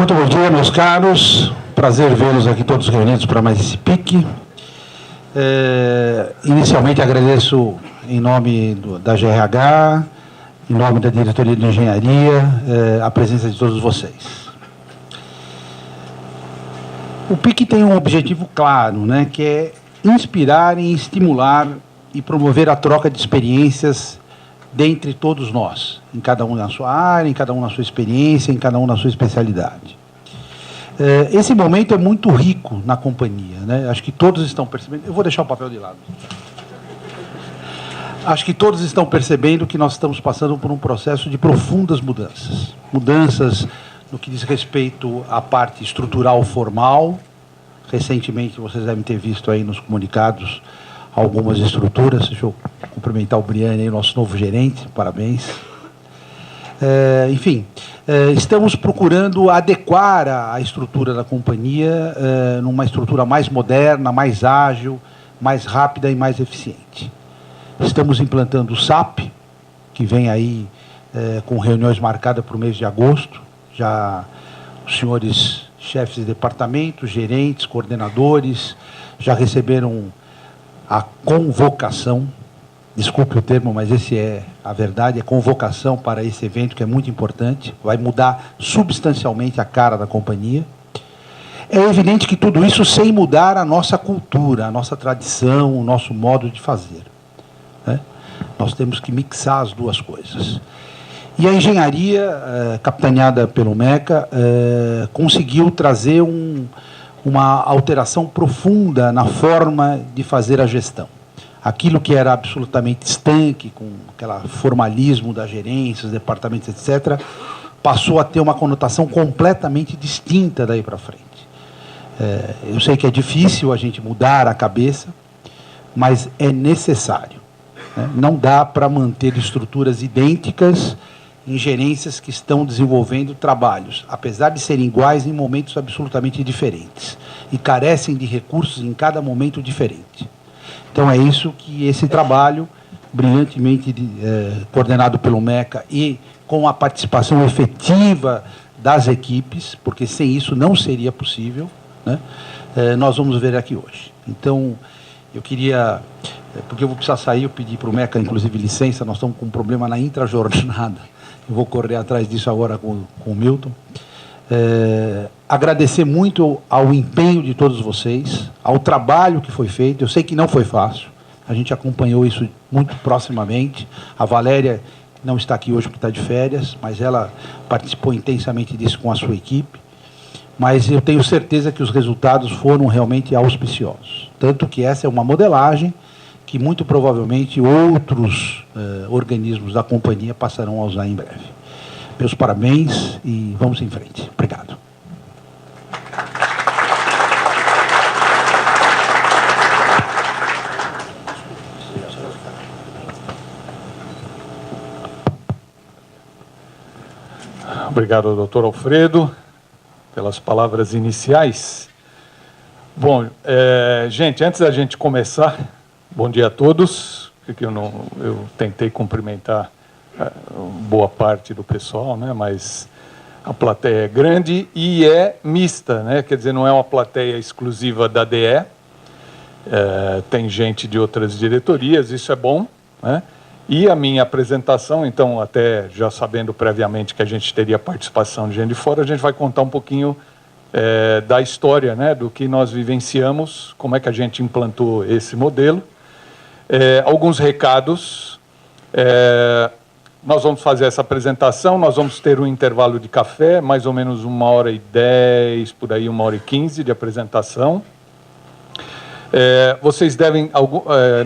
Muito bom dia, meus caros. Prazer vê-los aqui todos reunidos para mais esse pique. Inicialmente agradeço em nome da GRH, em nome da Diretoria de Engenharia, a presença de todos vocês. O PIC tem um objetivo claro, né, que é inspirar e estimular e promover a troca de experiências dentre todos nós, em cada um na sua área, em cada um na sua experiência, em cada um na sua especialidade. Esse momento é muito rico na companhia, né? Acho que todos estão percebendo. Eu vou deixar o papel de lado. Acho que todos estão percebendo que nós estamos passando por um processo de profundas mudanças. Mudanças no que diz respeito à parte estrutural formal. Recentemente, vocês devem ter visto aí nos comunicados algumas estruturas. Deixa eu cumprimentar o Briane, aí, nosso novo gerente. Parabéns. Enfim, estamos procurando adequar a estrutura da companhia numa estrutura mais moderna, mais ágil, mais rápida e mais eficiente. Estamos implantando o SAP, que vem aí com reuniões marcadas para o mês de agosto. Já os senhores chefes de departamento, gerentes, coordenadores, já receberam a convocação, desculpe o termo, mas esse é a verdade, é convocação para esse evento, que é muito importante, vai mudar substancialmente a cara da companhia. É evidente que tudo isso sem mudar a nossa cultura, a nossa tradição, o nosso modo de fazer, né? Nós temos que mixar as duas coisas. E a engenharia, capitaneada pelo MECA, conseguiu trazer uma alteração profunda na forma de fazer a gestão. Aquilo que era absolutamente estanque, com aquele formalismo das gerências, departamentos, etc., passou a ter uma conotação completamente distinta daí para frente. Eu sei que é difícil a gente mudar a cabeça, mas é necessário, né? Não dá para manter estruturas idênticas em gerências que estão desenvolvendo trabalhos, apesar de serem iguais em momentos absolutamente diferentes, e carecem de recursos em cada momento diferente. Então, é isso que esse trabalho, brilhantemente coordenado pelo MECA e com a participação efetiva das equipes, porque sem isso não seria possível, né? Nós vamos ver aqui hoje. Então, eu queria, porque eu vou precisar sair, eu pedi para o MECA, inclusive, licença, nós estamos com um problema na intrajornada. Eu vou correr atrás disso agora com o Milton. Agradecer muito ao empenho de todos vocês, ao trabalho que foi feito. Eu sei que não foi fácil, a gente acompanhou isso muito proximamente. A Valéria não está aqui hoje porque está de férias, mas ela participou intensamente disso com a sua equipe. Mas eu tenho certeza que os resultados foram realmente auspiciosos. Tanto que essa é uma modelagem que muito provavelmente outros organismos da companhia passarão a usar em breve. Meus parabéns e vamos em frente. Obrigado. Obrigado, doutor Alfredo, pelas palavras iniciais. Bom, gente, antes da gente começar, bom dia a todos, porque eu tentei cumprimentar boa parte do pessoal, né, mas a plateia é grande e é mista, né, quer dizer, não é uma plateia exclusiva da DE, tem gente de outras diretorias, isso é bom, né, e a minha apresentação, então, até já sabendo previamente que a gente teria participação de gente de fora, a gente vai contar um pouquinho da história, né, do que nós vivenciamos, como é que a gente implantou esse modelo. Alguns recados. Nós vamos fazer essa apresentação, nós vamos ter um intervalo de café, mais ou menos 1h10, por aí 1h15 de apresentação. Vocês devem,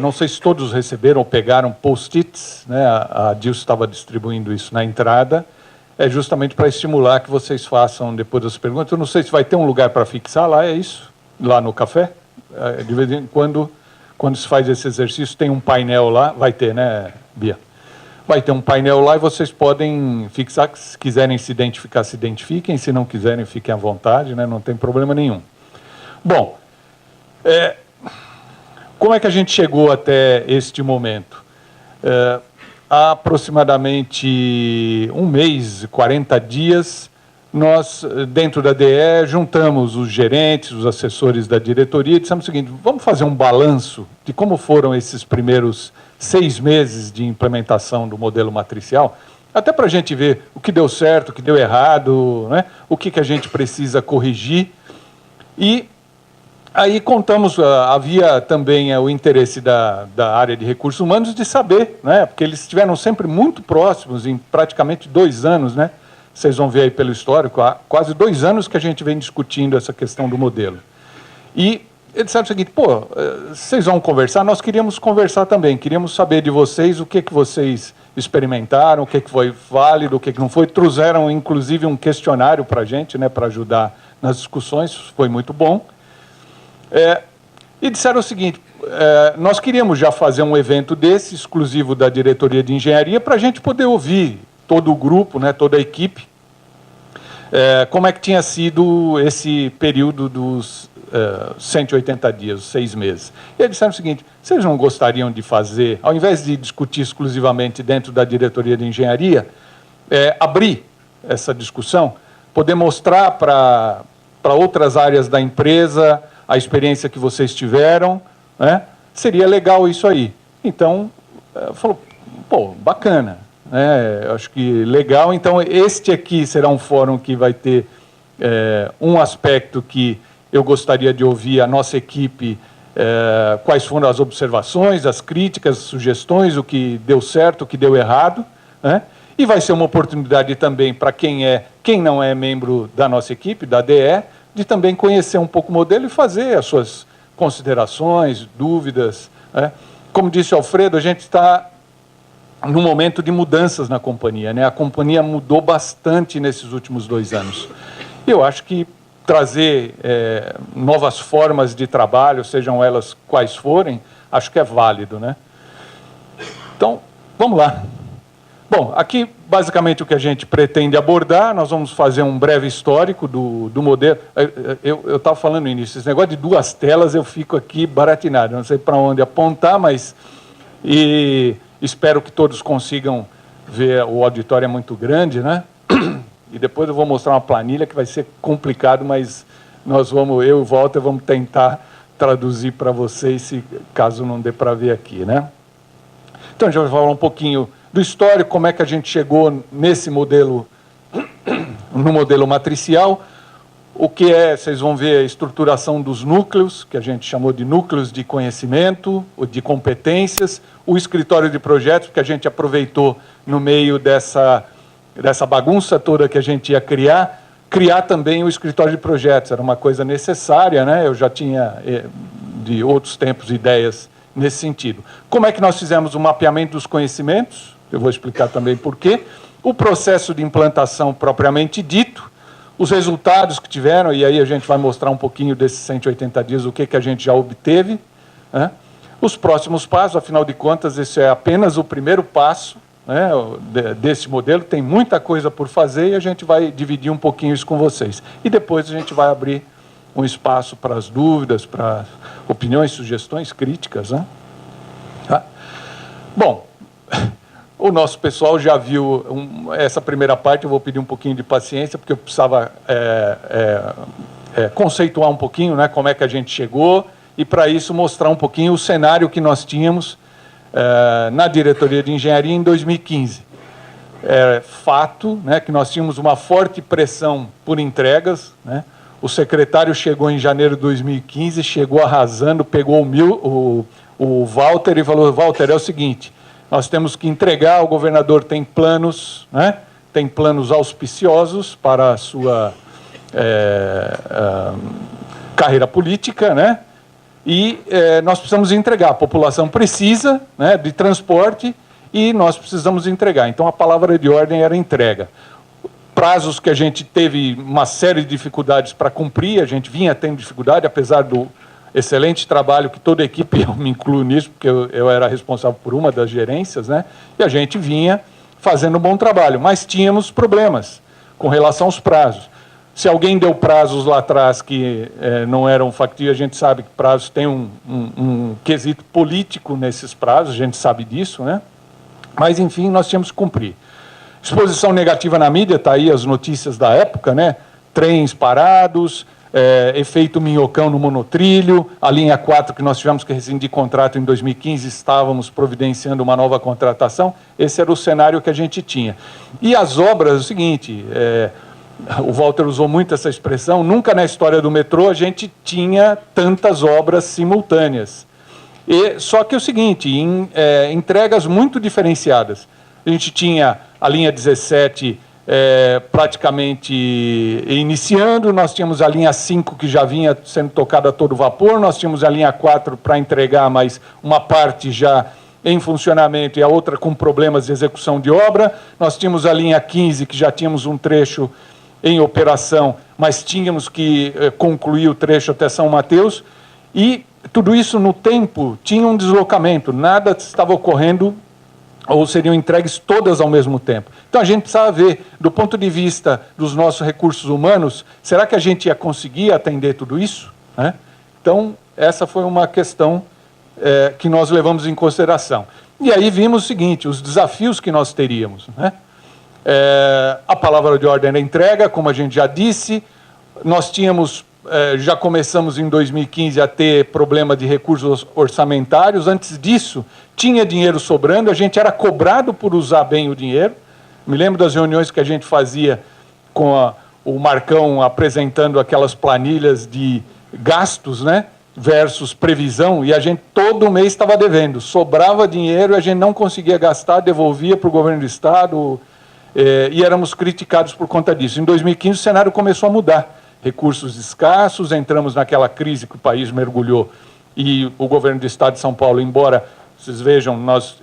não sei se todos receberam ou pegaram post-its, né? A Dilson estava distribuindo isso na entrada, justamente para estimular que vocês façam depois das perguntas. Eu não sei se vai ter um lugar para fixar lá, é isso? Lá no café? De vez em quando se faz esse exercício, tem um painel lá, vai ter, né, Bia? Vai ter um painel lá e vocês podem fixar, se quiserem se identificar, se identifiquem, se não quiserem, fiquem à vontade, né, não tem problema nenhum. Bom, como é que a gente chegou até este momento? Há aproximadamente 1 mês, 40 dias, nós, dentro da DE, juntamos os gerentes, os assessores da diretoria e dissemos o seguinte: vamos fazer um balanço de como foram esses primeiros 6 meses de implementação do modelo matricial, até para a gente ver o que deu certo, o que deu errado, né? O que a gente precisa corrigir. E aí contamos, havia também o interesse da área de recursos humanos de saber, né? Porque eles estiveram sempre muito próximos, em praticamente 2 anos, né? Vocês vão ver aí pelo histórico, há quase 2 anos que a gente vem discutindo essa questão do modelo. E eles disseram o seguinte: pô, vocês vão conversar? Nós queríamos conversar também, queríamos saber de vocês o que vocês experimentaram, o que foi válido, o que não foi. Trouxeram, inclusive, um questionário para a gente, né, para ajudar nas discussões, foi muito bom. E disseram o seguinte: nós queríamos já fazer um evento desse, exclusivo da diretoria de engenharia, para a gente poder ouvir todo o grupo, né, toda a equipe, como é que tinha sido esse período dos 180 dias, 6 meses. E eles disseram o seguinte: vocês não gostariam de fazer, ao invés de discutir exclusivamente dentro da diretoria de engenharia, abrir essa discussão, poder mostrar para outras áreas da empresa a experiência que vocês tiveram, né? Seria legal isso aí. Então, falou: pô, bacana. Acho que legal. Então, este aqui será um fórum que vai ter um aspecto que eu gostaria de ouvir a nossa equipe, quais foram as observações, as críticas, as sugestões, o que deu certo, o que deu errado, né? E vai ser uma oportunidade também para quem não é membro da nossa equipe, da DE, de também conhecer um pouco o modelo e fazer as suas considerações, dúvidas, né? Como disse o Alfredo, a gente está num momento de mudanças na companhia, né? A companhia mudou bastante nesses últimos 2 anos. Eu acho que trazer novas formas de trabalho, sejam elas quais forem, acho que é válido, né? Então, vamos lá. Bom, aqui, basicamente, o que a gente pretende abordar, nós vamos fazer um breve histórico do modelo. Eu estava falando no início, esse negócio de 2 telas, eu fico aqui baratinado, não sei para onde apontar, mas... espero que todos consigam ver. O auditório é muito grande, né? E depois eu vou mostrar uma planilha que vai ser complicado, mas eu e o Walter vamos tentar traduzir para vocês, se caso não dê para ver aqui, né? Então, a gente vai falar um pouquinho do histórico, como é que a gente chegou nesse modelo, no modelo matricial. O que vocês vão ver a estruturação dos núcleos, que a gente chamou de núcleos de conhecimento, ou de competências, o escritório de projetos, que a gente aproveitou no meio dessa bagunça toda que a gente ia criar também o escritório de projetos, era uma coisa necessária, né? Eu já tinha, de outros tempos, ideias nesse sentido. Como é que nós fizemos o mapeamento dos conhecimentos? Eu vou explicar também por quê. O processo de implantação propriamente dito, os resultados que tiveram, e aí a gente vai mostrar um pouquinho desses 180 dias, o que a gente já obteve, né? Os próximos passos, afinal de contas, esse é apenas o primeiro passo, né, desse modelo, tem muita coisa por fazer e a gente vai dividir um pouquinho isso com vocês. E depois a gente vai abrir um espaço para as dúvidas, para opiniões, sugestões, críticas, né? Tá? Bom, o nosso pessoal já viu essa primeira parte, eu vou pedir um pouquinho de paciência, porque eu precisava conceituar um pouquinho, né, como é que a gente chegou, e para isso mostrar um pouquinho o cenário que nós tínhamos na diretoria de engenharia em 2015. É fato, né, que nós tínhamos uma forte pressão por entregas, né? O secretário chegou em janeiro de 2015, chegou arrasando, pegou o Walter e falou: Walter, é o seguinte, nós temos que entregar, o governador tem planos, né? Tem planos auspiciosos para a sua carreira política, né? E nós precisamos entregar, a população precisa, né, de transporte e nós precisamos entregar. Então, a palavra de ordem era entrega. Prazos que a gente teve uma série de dificuldades para cumprir, a gente vinha tendo dificuldade, apesar do excelente trabalho que toda a equipe, eu me incluo nisso, porque eu era responsável por uma das gerências, né? E a gente vinha fazendo um bom trabalho, mas tínhamos problemas com relação aos prazos. Se alguém deu prazos lá atrás que não eram factíveis, a gente sabe que prazos tem um quesito político nesses prazos, a gente sabe disso, né? Mas, enfim, nós tínhamos que cumprir. Exposição negativa na mídia, está aí as notícias da época, né? Trens parados, efeito minhocão no monotrilho, a linha 4 que nós tivemos que rescindir contrato em 2015, estávamos providenciando uma nova contratação, esse era o cenário que a gente tinha. E as obras, é o seguinte, o Walter usou muito essa expressão, nunca na história do metrô a gente tinha tantas obras simultâneas. Só que é o seguinte, entregas muito diferenciadas. A gente tinha a linha 17 praticamente iniciando, nós tínhamos a linha 5 que já vinha sendo tocada a todo vapor, nós tínhamos a linha 4 para entregar, mas uma parte já em funcionamento e a outra com problemas de execução de obra, nós tínhamos a linha 15 que já tínhamos um trecho em operação, mas tínhamos que concluir o trecho até São Mateus, e tudo isso no tempo tinha um deslocamento, nada estava ocorrendo ou seriam entregues todas ao mesmo tempo. Então a gente precisava ver, do ponto de vista dos nossos recursos humanos, será que a gente ia conseguir atender tudo isso? Né? Então essa foi uma questão que nós levamos em consideração. E aí vimos o seguinte, os desafios que nós teríamos. Né? A palavra de ordem era entrega, como a gente já disse, nós tínhamos, já começamos em 2015 a ter problema de recursos orçamentários, antes disso tinha dinheiro sobrando, a gente era cobrado por usar bem o dinheiro, me lembro das reuniões que a gente fazia com o Marcão apresentando aquelas planilhas de gastos, né, versus previsão, e a gente todo mês estava devendo, sobrava dinheiro e a gente não conseguia gastar, devolvia para o governo do Estado, e éramos criticados por conta disso. Em 2015 o cenário começou a mudar, recursos escassos, entramos naquela crise que o país mergulhou e o governo do Estado de São Paulo, embora, vocês vejam, nós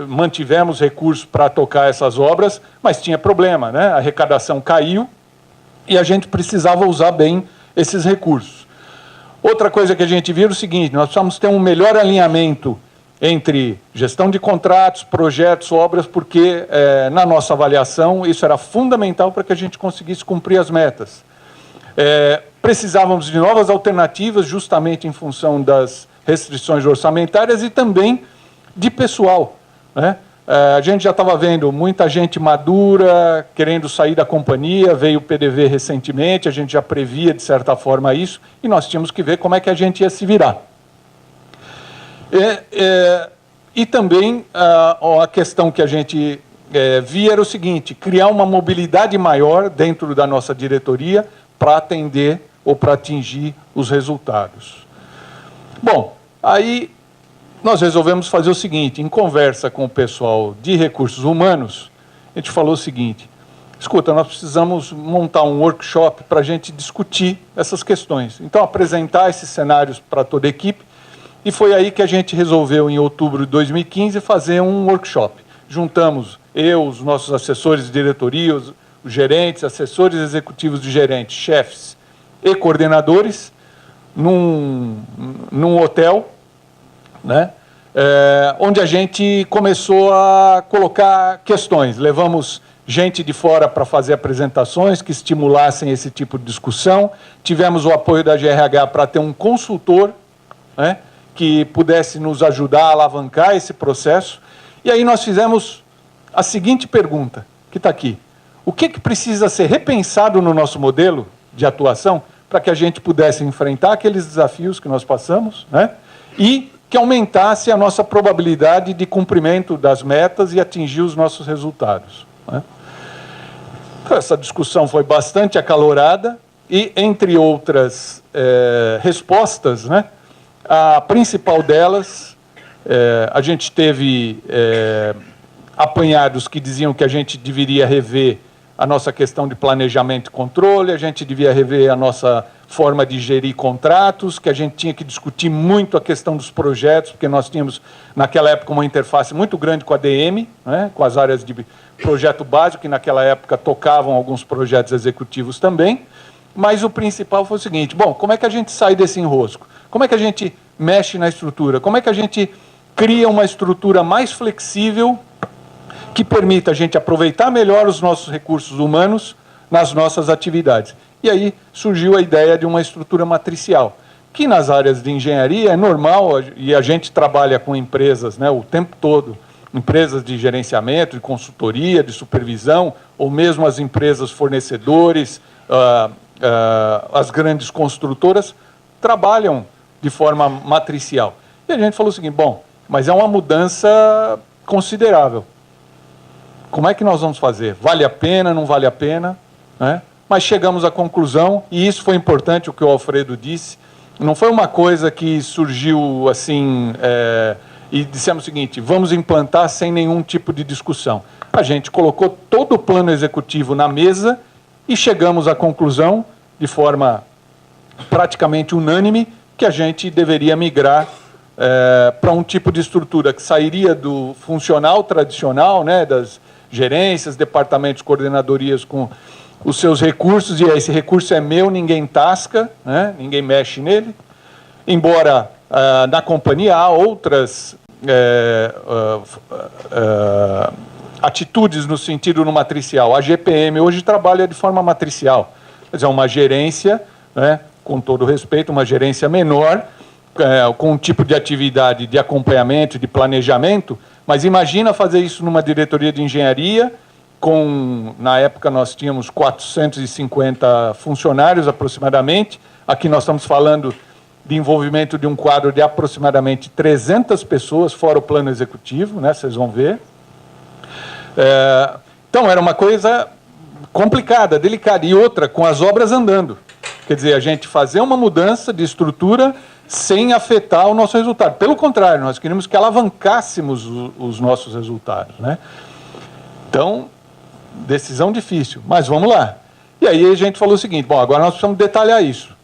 mantivemos recursos para tocar essas obras, mas tinha problema, né? A arrecadação caiu e a gente precisava usar bem esses recursos. Outra coisa que a gente viu é o seguinte, nós precisamos ter um melhor alinhamento entre gestão de contratos, projetos, obras, porque na nossa avaliação isso era fundamental para que a gente conseguisse cumprir as metas. Precisávamos de novas alternativas, justamente em função das restrições orçamentárias e também de pessoal. Né? A gente já estava vendo muita gente madura querendo sair da companhia, veio o PDV recentemente, a gente já previa, de certa forma, isso, e nós tínhamos que ver como é que a gente ia se virar. E também a questão que a gente via era o seguinte, criar uma mobilidade maior dentro da nossa diretoria para atender ou para atingir os resultados. Bom, aí nós resolvemos fazer o seguinte, em conversa com o pessoal de recursos humanos, a gente falou o seguinte, escuta, nós precisamos montar um workshop para a gente discutir essas questões. Então, apresentar esses cenários para toda a equipe, e foi aí que a gente resolveu, em outubro de 2015, fazer um workshop. Juntamos os nossos assessores de diretoria, os gerentes, assessores executivos de gerentes, chefes e coordenadores, num hotel, né, onde a gente começou a colocar questões. Levamos gente de fora para fazer apresentações que estimulassem esse tipo de discussão. Tivemos o apoio da GRH para ter um consultor, né, que pudesse nos ajudar a alavancar esse processo. E aí nós fizemos a seguinte pergunta, que está aqui. O que precisa ser repensado no nosso modelo de atuação para que a gente pudesse enfrentar aqueles desafios que nós passamos, né, e que aumentasse a nossa probabilidade de cumprimento das metas e atingir os nossos resultados. Né? Então, essa discussão foi bastante acalorada e, entre outras respostas, né, a principal delas, a gente teve apanhados que diziam que a gente deveria rever a nossa questão de planejamento e controle, a gente devia rever a nossa forma de gerir contratos, que a gente tinha que discutir muito a questão dos projetos, porque nós tínhamos, naquela época, uma interface muito grande com a DM, né, com as áreas de projeto básico, que naquela época tocavam alguns projetos executivos também, mas o principal foi o seguinte, bom, como é que a gente sai desse enrosco? Como é que a gente mexe na estrutura? Como é que a gente cria uma estrutura mais flexível que permita a gente aproveitar melhor os nossos recursos humanos nas nossas atividades? E aí surgiu a ideia de uma estrutura matricial, que nas áreas de engenharia é normal, e a gente trabalha com empresas, né, o tempo todo, empresas de gerenciamento, de consultoria, de supervisão, ou mesmo as empresas fornecedores, as grandes construtoras, trabalham de forma matricial. E a gente falou o seguinte, bom, mas é uma mudança considerável. Como é que nós vamos fazer? Vale a pena, não vale a pena? Né? Mas chegamos à conclusão, e isso foi importante, o que o Alfredo disse, não foi uma coisa que surgiu assim, e dissemos o seguinte, vamos implantar sem nenhum tipo de discussão. A gente colocou todo o plano executivo na mesa e chegamos à conclusão, de forma praticamente unânime, que a gente deveria migrar para um tipo de estrutura que sairia do funcional tradicional, né, das gerências, departamentos, coordenadorias com os seus recursos, e esse recurso é meu, ninguém tasca, né, ninguém mexe nele, embora na companhia há outras atitudes no sentido no matricial. A GPM hoje trabalha de forma matricial, quer dizer, uma gerência, né, com todo respeito, uma gerência menor, com um tipo de atividade de acompanhamento, de planejamento, mas imagina fazer isso numa diretoria de engenharia, na época nós tínhamos 450 funcionários aproximadamente, aqui nós estamos falando de envolvimento de um quadro de aproximadamente 300 pessoas, fora o plano executivo, né, vocês vão ver. Então, era uma coisa complicada, delicada, e outra, com as obras andando. Quer dizer, a gente fazer uma mudança de estrutura sem afetar o nosso resultado. Pelo contrário, nós queríamos que alavancássemos os nossos resultados, né? Então, decisão difícil, mas vamos lá. E aí a gente falou o seguinte, bom, agora nós precisamos detalhar isso.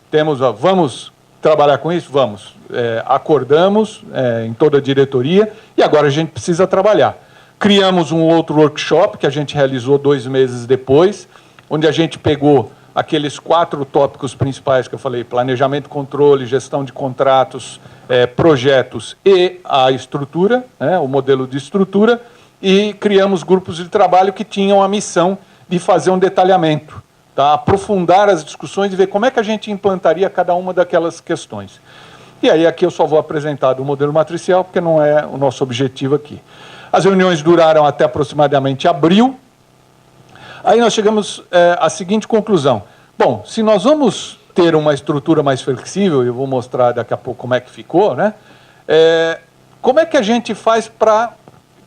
Vamos trabalhar com isso? Vamos. Acordamos em toda a diretoria e agora a gente precisa trabalhar. Criamos um outro workshop que a gente realizou 2 meses depois, onde a gente pegou aqueles 4 tópicos principais que eu falei, planejamento, controle, gestão de contratos, projetos e a estrutura, né, o modelo de estrutura, e criamos grupos de trabalho que tinham a missão de fazer um detalhamento, tá, aprofundar as discussões e ver como é que a gente implantaria cada uma daquelas questões. E aí aqui eu só vou apresentar o modelo matricial, porque não é o nosso objetivo aqui. As reuniões duraram até aproximadamente abril. Aí nós chegamos à seguinte conclusão. Bom, se nós vamos ter uma estrutura mais flexível, eu vou mostrar daqui a pouco como é que ficou, né? Como é que a gente faz para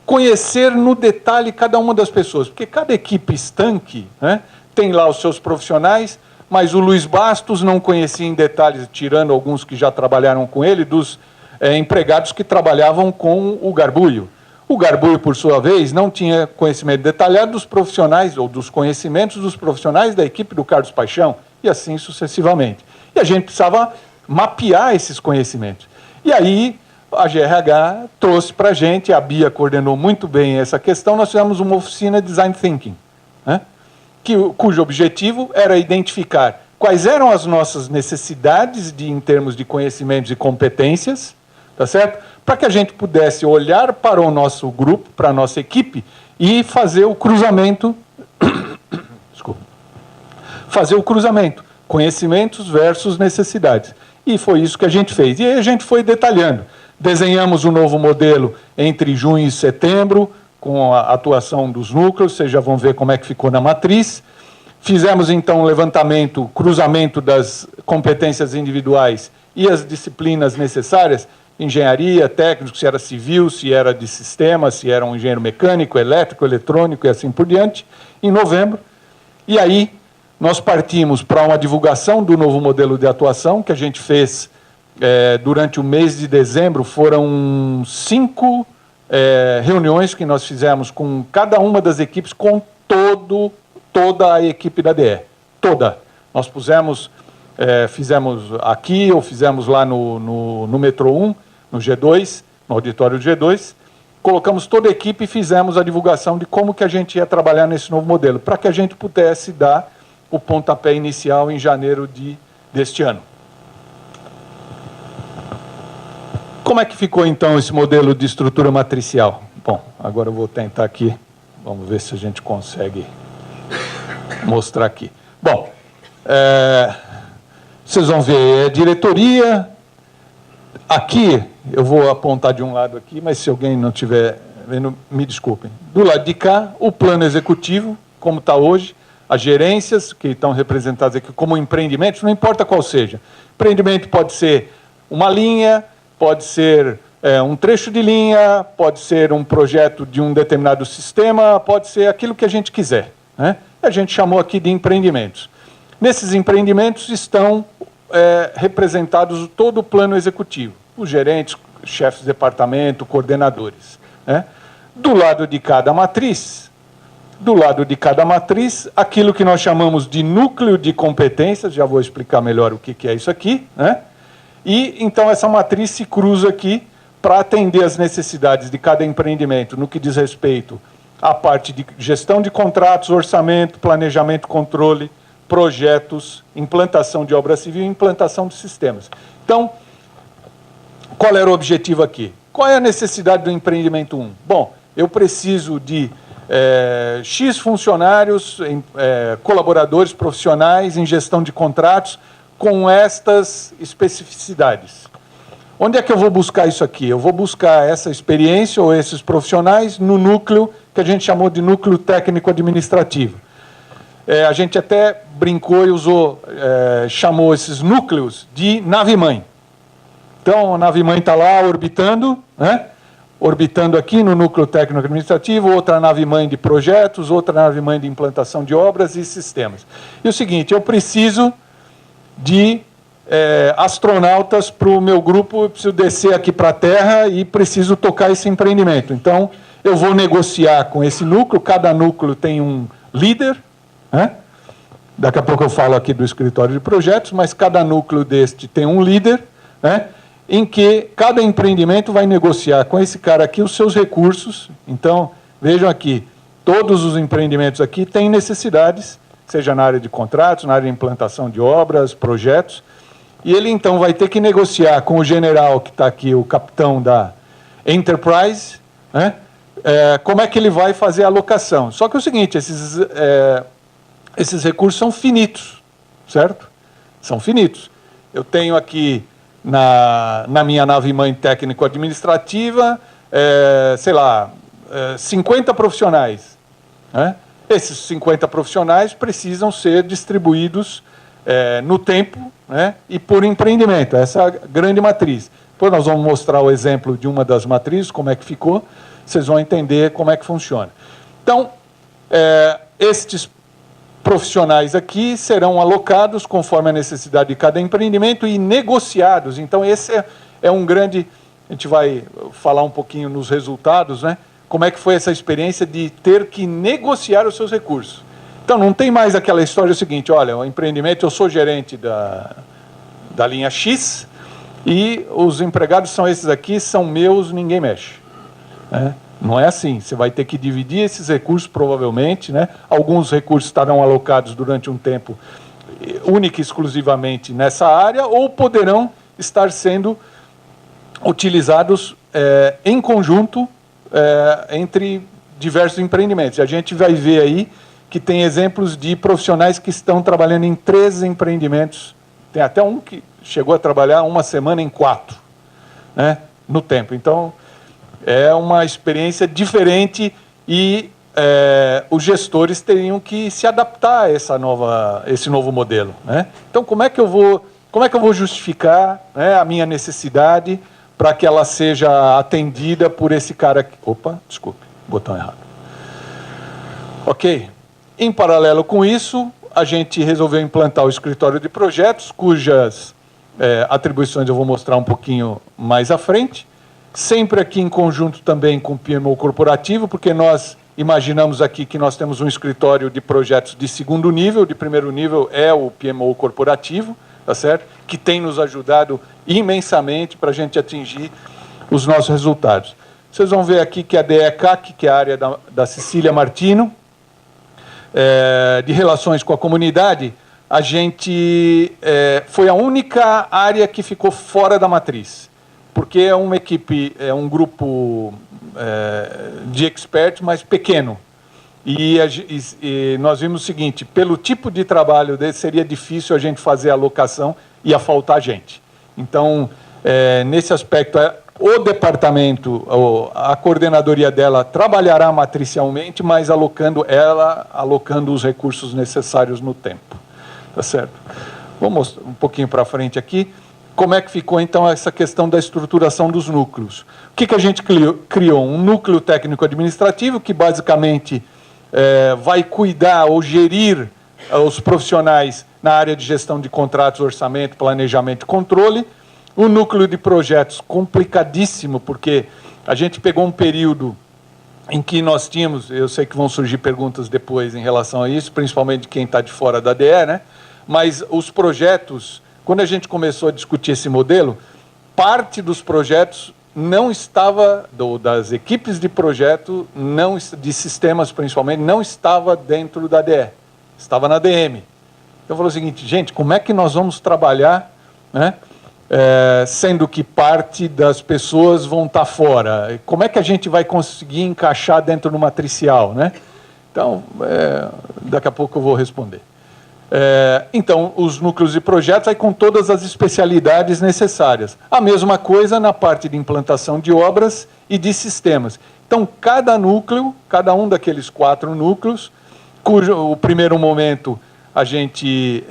conhecer no detalhe cada uma das pessoas? Porque cada equipe estanque, né, tem lá os seus profissionais, mas o Luiz Bastos não conhecia em detalhes, tirando alguns que já trabalharam com ele, dos empregados que trabalhavam com o Garbulho. O Garbulho, por sua vez, não tinha conhecimento detalhado dos profissionais, ou dos conhecimentos dos profissionais da equipe do Carlos Paixão, e assim sucessivamente. E a gente precisava mapear esses conhecimentos. E aí, a GRH trouxe para a gente, a Bia coordenou muito bem essa questão, nós fizemos uma oficina de Design Thinking, né, cujo objetivo era identificar quais eram as nossas necessidades em termos de conhecimentos e competências, tá certo? Para que a gente pudesse olhar para o nosso grupo, para a nossa equipe, e fazer o cruzamento, desculpa, fazer o cruzamento, conhecimentos versus necessidades. E foi isso que a gente fez. E aí a gente foi detalhando. Desenhamos um novo modelo entre junho e setembro, com a atuação dos núcleos, vocês já vão ver como é que ficou na matriz. Fizemos, então, um levantamento, cruzamento das competências individuais e as disciplinas necessárias, engenharia, técnico, se era civil, se era de sistema, se era um engenheiro mecânico, elétrico, eletrônico e assim por diante, em novembro. E aí nós partimos para uma divulgação do novo modelo de atuação, que a gente fez durante o mês de dezembro. Foram 5 reuniões que nós fizemos com cada uma das equipes, com toda a equipe da DE. Toda. Nós fizemos aqui, ou fizemos lá no Metrô 1, no G2, no auditório do G2, colocamos toda a equipe e fizemos a divulgação de como que a gente ia trabalhar nesse novo modelo, para que a gente pudesse dar o pontapé inicial em janeiro deste ano. Como é que ficou, então, esse modelo de estrutura matricial? Bom, agora eu vou tentar aqui, vamos ver se a gente consegue mostrar aqui. Bom, vocês vão ver a diretoria. Aqui, eu vou apontar de um lado aqui, mas se alguém não tiver me desculpem, do lado de cá, o plano executivo, como está hoje, as gerências, que estão representadas aqui como empreendimentos, não importa qual seja. Empreendimento pode ser uma linha, pode ser um trecho de linha, pode ser um projeto de um determinado sistema, pode ser aquilo que a gente quiser, né? A gente chamou aqui de empreendimentos. Nesses empreendimentos estão representados todo o plano executivo, os gerentes, chefes de departamento, coordenadores, né? Do lado de cada matriz, aquilo que nós chamamos de núcleo de competências, já vou explicar melhor o que é isso aqui, né? E então essa matriz se cruza aqui para atender as necessidades de cada empreendimento no que diz respeito à parte de gestão de contratos, orçamento, planejamento, controle, projetos, implantação de obra civil e implantação de sistemas. Então, qual era o objetivo aqui? Qual é a necessidade do empreendimento 1? Bom, eu preciso de X funcionários, colaboradores profissionais em gestão de contratos com estas especificidades. Onde é que eu vou buscar isso aqui? Eu vou buscar essa experiência ou esses profissionais no núcleo que a gente chamou de núcleo técnico-administrativo. A gente até brincou e chamou esses núcleos de nave-mãe. Então, a nave-mãe está lá orbitando, né? Orbitando aqui no núcleo técnico-administrativo, outra nave-mãe de projetos, outra nave-mãe de implantação de obras e sistemas. E o seguinte, eu preciso de astronautas para o meu grupo, eu preciso descer aqui para a Terra e preciso tocar esse empreendimento. Então, eu vou negociar com esse núcleo, cada núcleo tem um líder, né? Daqui a pouco eu falo aqui do escritório de projetos, mas cada núcleo deste tem um líder, né? Em que cada empreendimento vai negociar com esse cara aqui os seus recursos. Então, vejam aqui, todos os empreendimentos aqui têm necessidades, seja na área de contratos, na área de implantação de obras, projetos, e ele então vai ter que negociar com o general que está aqui, o capitão da Enterprise, né? Como é que ele vai fazer a alocação. Só que é o seguinte, esses recursos são finitos, certo? São finitos. Eu tenho aqui na minha nave-mãe técnico-administrativa, 50 profissionais, né? Esses 50 profissionais precisam ser distribuídos no tempo, né? E por empreendimento, essa é a grande matriz. Depois nós vamos mostrar o exemplo de uma das matrizes, como é que ficou, vocês vão entender como é que funciona. Então, estes profissionais aqui serão alocados conforme a necessidade de cada empreendimento e negociados. Então, esse é um grande... A gente vai falar um pouquinho nos resultados, né? Como é que foi essa experiência de ter que negociar os seus recursos. Então, não tem mais aquela história seguinte, olha, o empreendimento, eu sou gerente da linha X e os empregados são esses aqui, são meus, ninguém mexe, né? Não é assim, você vai ter que dividir esses recursos, provavelmente, né? Alguns recursos estarão alocados durante um tempo única e exclusivamente nessa área, ou poderão estar sendo utilizados em conjunto entre diversos empreendimentos. E a gente vai ver aí que tem exemplos de profissionais que estão trabalhando em 3 empreendimentos, tem até um que chegou a trabalhar uma semana em 4, né? No tempo. Então, é uma experiência diferente e os gestores teriam que se adaptar a esse novo modelo, né? Então, como é que eu vou justificar, né, a minha necessidade para que ela seja atendida por esse cara aqui? Opa, desculpe, botão errado. Ok. Em paralelo com isso, a gente resolveu implantar o escritório de projetos, cujas atribuições eu vou mostrar um pouquinho mais à frente, sempre aqui em conjunto também com o PMO corporativo, porque nós imaginamos aqui que nós temos um escritório de projetos de segundo nível, de primeiro nível é o PMO corporativo, tá certo? Que tem nos ajudado imensamente para a gente atingir os nossos resultados. Vocês vão ver aqui que a DECAC, que é a área da Cecília Martino, de relações com a comunidade, a gente foi a única área que ficou fora da matriz, porque é uma equipe, é um grupo de experts, mas pequeno. E nós vimos o seguinte, pelo tipo de trabalho desse, seria difícil a gente fazer a alocação, ia faltar gente. Então, nesse aspecto, o departamento, a coordenadoria dela trabalhará matricialmente, mas alocando os recursos necessários no tempo. Tá certo? Vamos um pouquinho para frente aqui. Como é que ficou, então, essa questão da estruturação dos núcleos? O que a gente criou? Um núcleo técnico-administrativo que, basicamente, vai cuidar ou gerir os profissionais na área de gestão de contratos, orçamento, planejamento e controle. Um núcleo de projetos complicadíssimo, porque a gente pegou um período em que nós tínhamos, eu sei que vão surgir perguntas depois em relação a isso, principalmente de quem está de fora da DE, né? Mas os projetos, quando a gente começou a discutir esse modelo, parte dos projetos não estava, das equipes de projeto, de sistemas principalmente, não estava dentro da DE, estava na DM. Então, falou o seguinte, gente, como é que nós vamos trabalhar, né? Sendo que parte das pessoas vão estar fora? Como é que a gente vai conseguir encaixar dentro do matricial, né? Então, daqui a pouco eu vou responder. Então, os núcleos de projetos, aí com todas as especialidades necessárias. A mesma coisa na parte de implantação de obras e de sistemas. Então, cada núcleo, cada um daqueles 4 núcleos, o primeiro momento a gente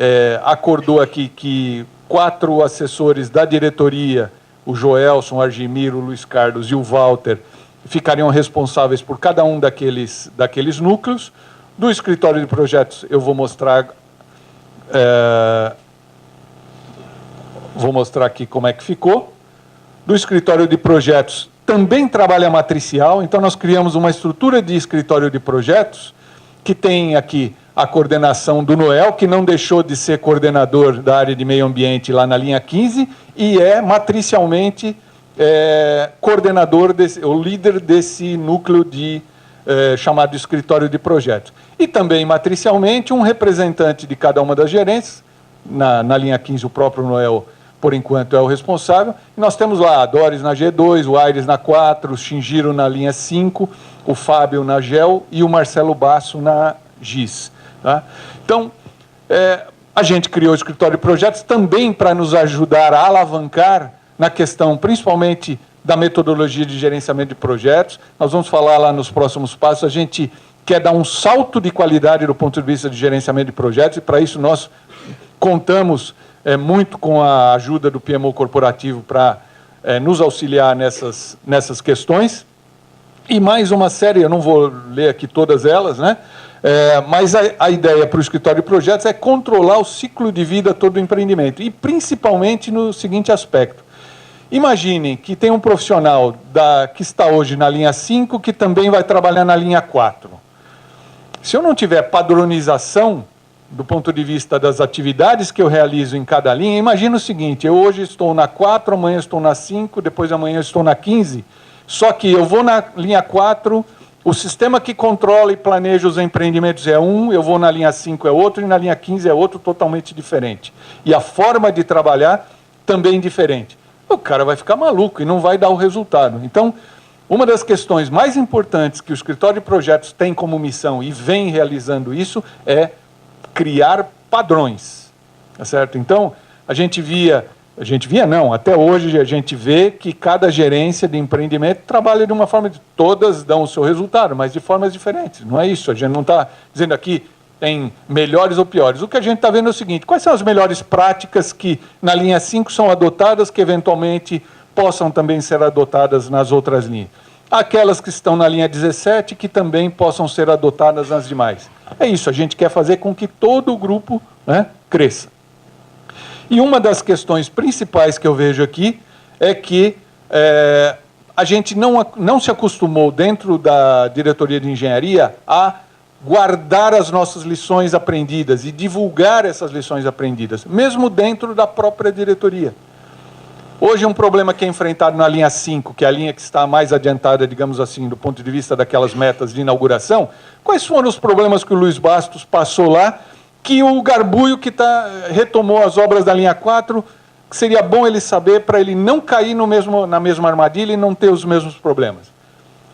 acordou aqui que 4 assessores da diretoria, o Joelson, o Argimiro, o Luiz Carlos e o Walter, ficariam responsáveis por cada um daqueles núcleos. Do escritório de projetos, eu vou mostrar aqui como é que ficou. Do escritório de projetos, também trabalha matricial, então nós criamos uma estrutura de escritório de projetos, que tem aqui a coordenação do Noel, que não deixou de ser coordenador da área de meio ambiente lá na linha 15, e é matricialmente coordenador, o líder desse núcleo chamado escritório de projetos. E também matricialmente um representante de cada uma das gerências, na linha 15 o próprio Noel, por enquanto, é o responsável, e nós temos lá a Doris na G2, o Aires na 4, o Shinjiro na linha 5, o Fábio na GEL e o Marcelo Basso na GIS. Tá? Então, a gente criou o escritório de projetos também para nos ajudar a alavancar na questão, principalmente, da metodologia de gerenciamento de projetos. Nós vamos falar lá nos próximos passos. A gente quer dar um salto de qualidade do ponto de vista de gerenciamento de projetos, e para isso nós contamos muito com a ajuda do PMO corporativo para nos auxiliar nessas questões. E mais uma série, eu não vou ler aqui todas elas, né? Mas a ideia para o escritório de projetos é controlar o ciclo de vida todo do empreendimento, e principalmente no seguinte aspecto. Imaginem que tem um profissional que está hoje na linha 5, que também vai trabalhar na linha 4. Se eu não tiver padronização do ponto de vista das atividades que eu realizo em cada linha, imagina o seguinte, eu hoje estou na 4, amanhã estou na 5, depois amanhã estou na 15, só que eu vou na linha 4, o sistema que controla e planeja os empreendimentos é um, eu vou na linha 5 é outro, e na linha 15 é outro totalmente diferente. E a forma de trabalhar também diferente. O cara vai ficar maluco e não vai dar o resultado. Então, uma das questões mais importantes que o escritório de projetos tem como missão e vem realizando isso é criar padrões. Tá certo? Então, até hoje a gente vê que cada gerência de empreendimento trabalha de uma forma, todas dão o seu resultado, mas de formas diferentes. Não é isso, a gente não está dizendo aqui tem melhores ou piores. O que a gente está vendo é o seguinte, quais são as melhores práticas que na linha 5 são adotadas, que eventualmente possam também ser adotadas nas outras linhas. Aquelas que estão na linha 17, que também possam ser adotadas nas demais. É isso, a gente quer fazer com que todo o grupo, né, cresça. E uma das questões principais que eu vejo aqui é que a gente não se acostumou dentro da diretoria de engenharia a guardar as nossas lições aprendidas e divulgar essas lições aprendidas, mesmo dentro da própria diretoria. Hoje, um problema que é enfrentado na linha 5, que é a linha que está mais adiantada, digamos assim, do ponto de vista daquelas metas de inauguração, quais foram os problemas que o Luiz Bastos passou lá, que o Garbuio, que retomou as obras da linha 4, que seria bom ele saber para ele não cair na mesma armadilha e não ter os mesmos problemas.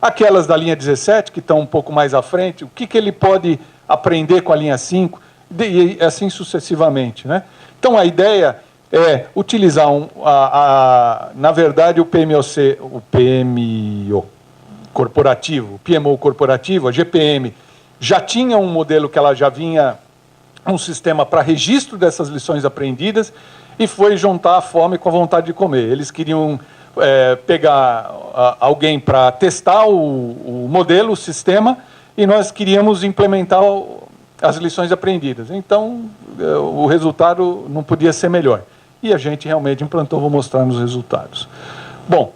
Aquelas da linha 17, que estão um pouco mais à frente, o que ele pode aprender com a linha 5, e assim sucessivamente, né? Então, a ideia é utilizar, na verdade, o PMO corporativo, o PMO corporativo, a GPM, já tinha um modelo que ela já vinha, um sistema para registro dessas lições aprendidas, e foi juntar a fome com a vontade de comer. Eles queriam pegar alguém para testar o modelo, o sistema, e nós queríamos implementar as lições aprendidas. Então, o resultado não podia ser melhor. E a gente realmente implantou, vou mostrar nos resultados. Bom,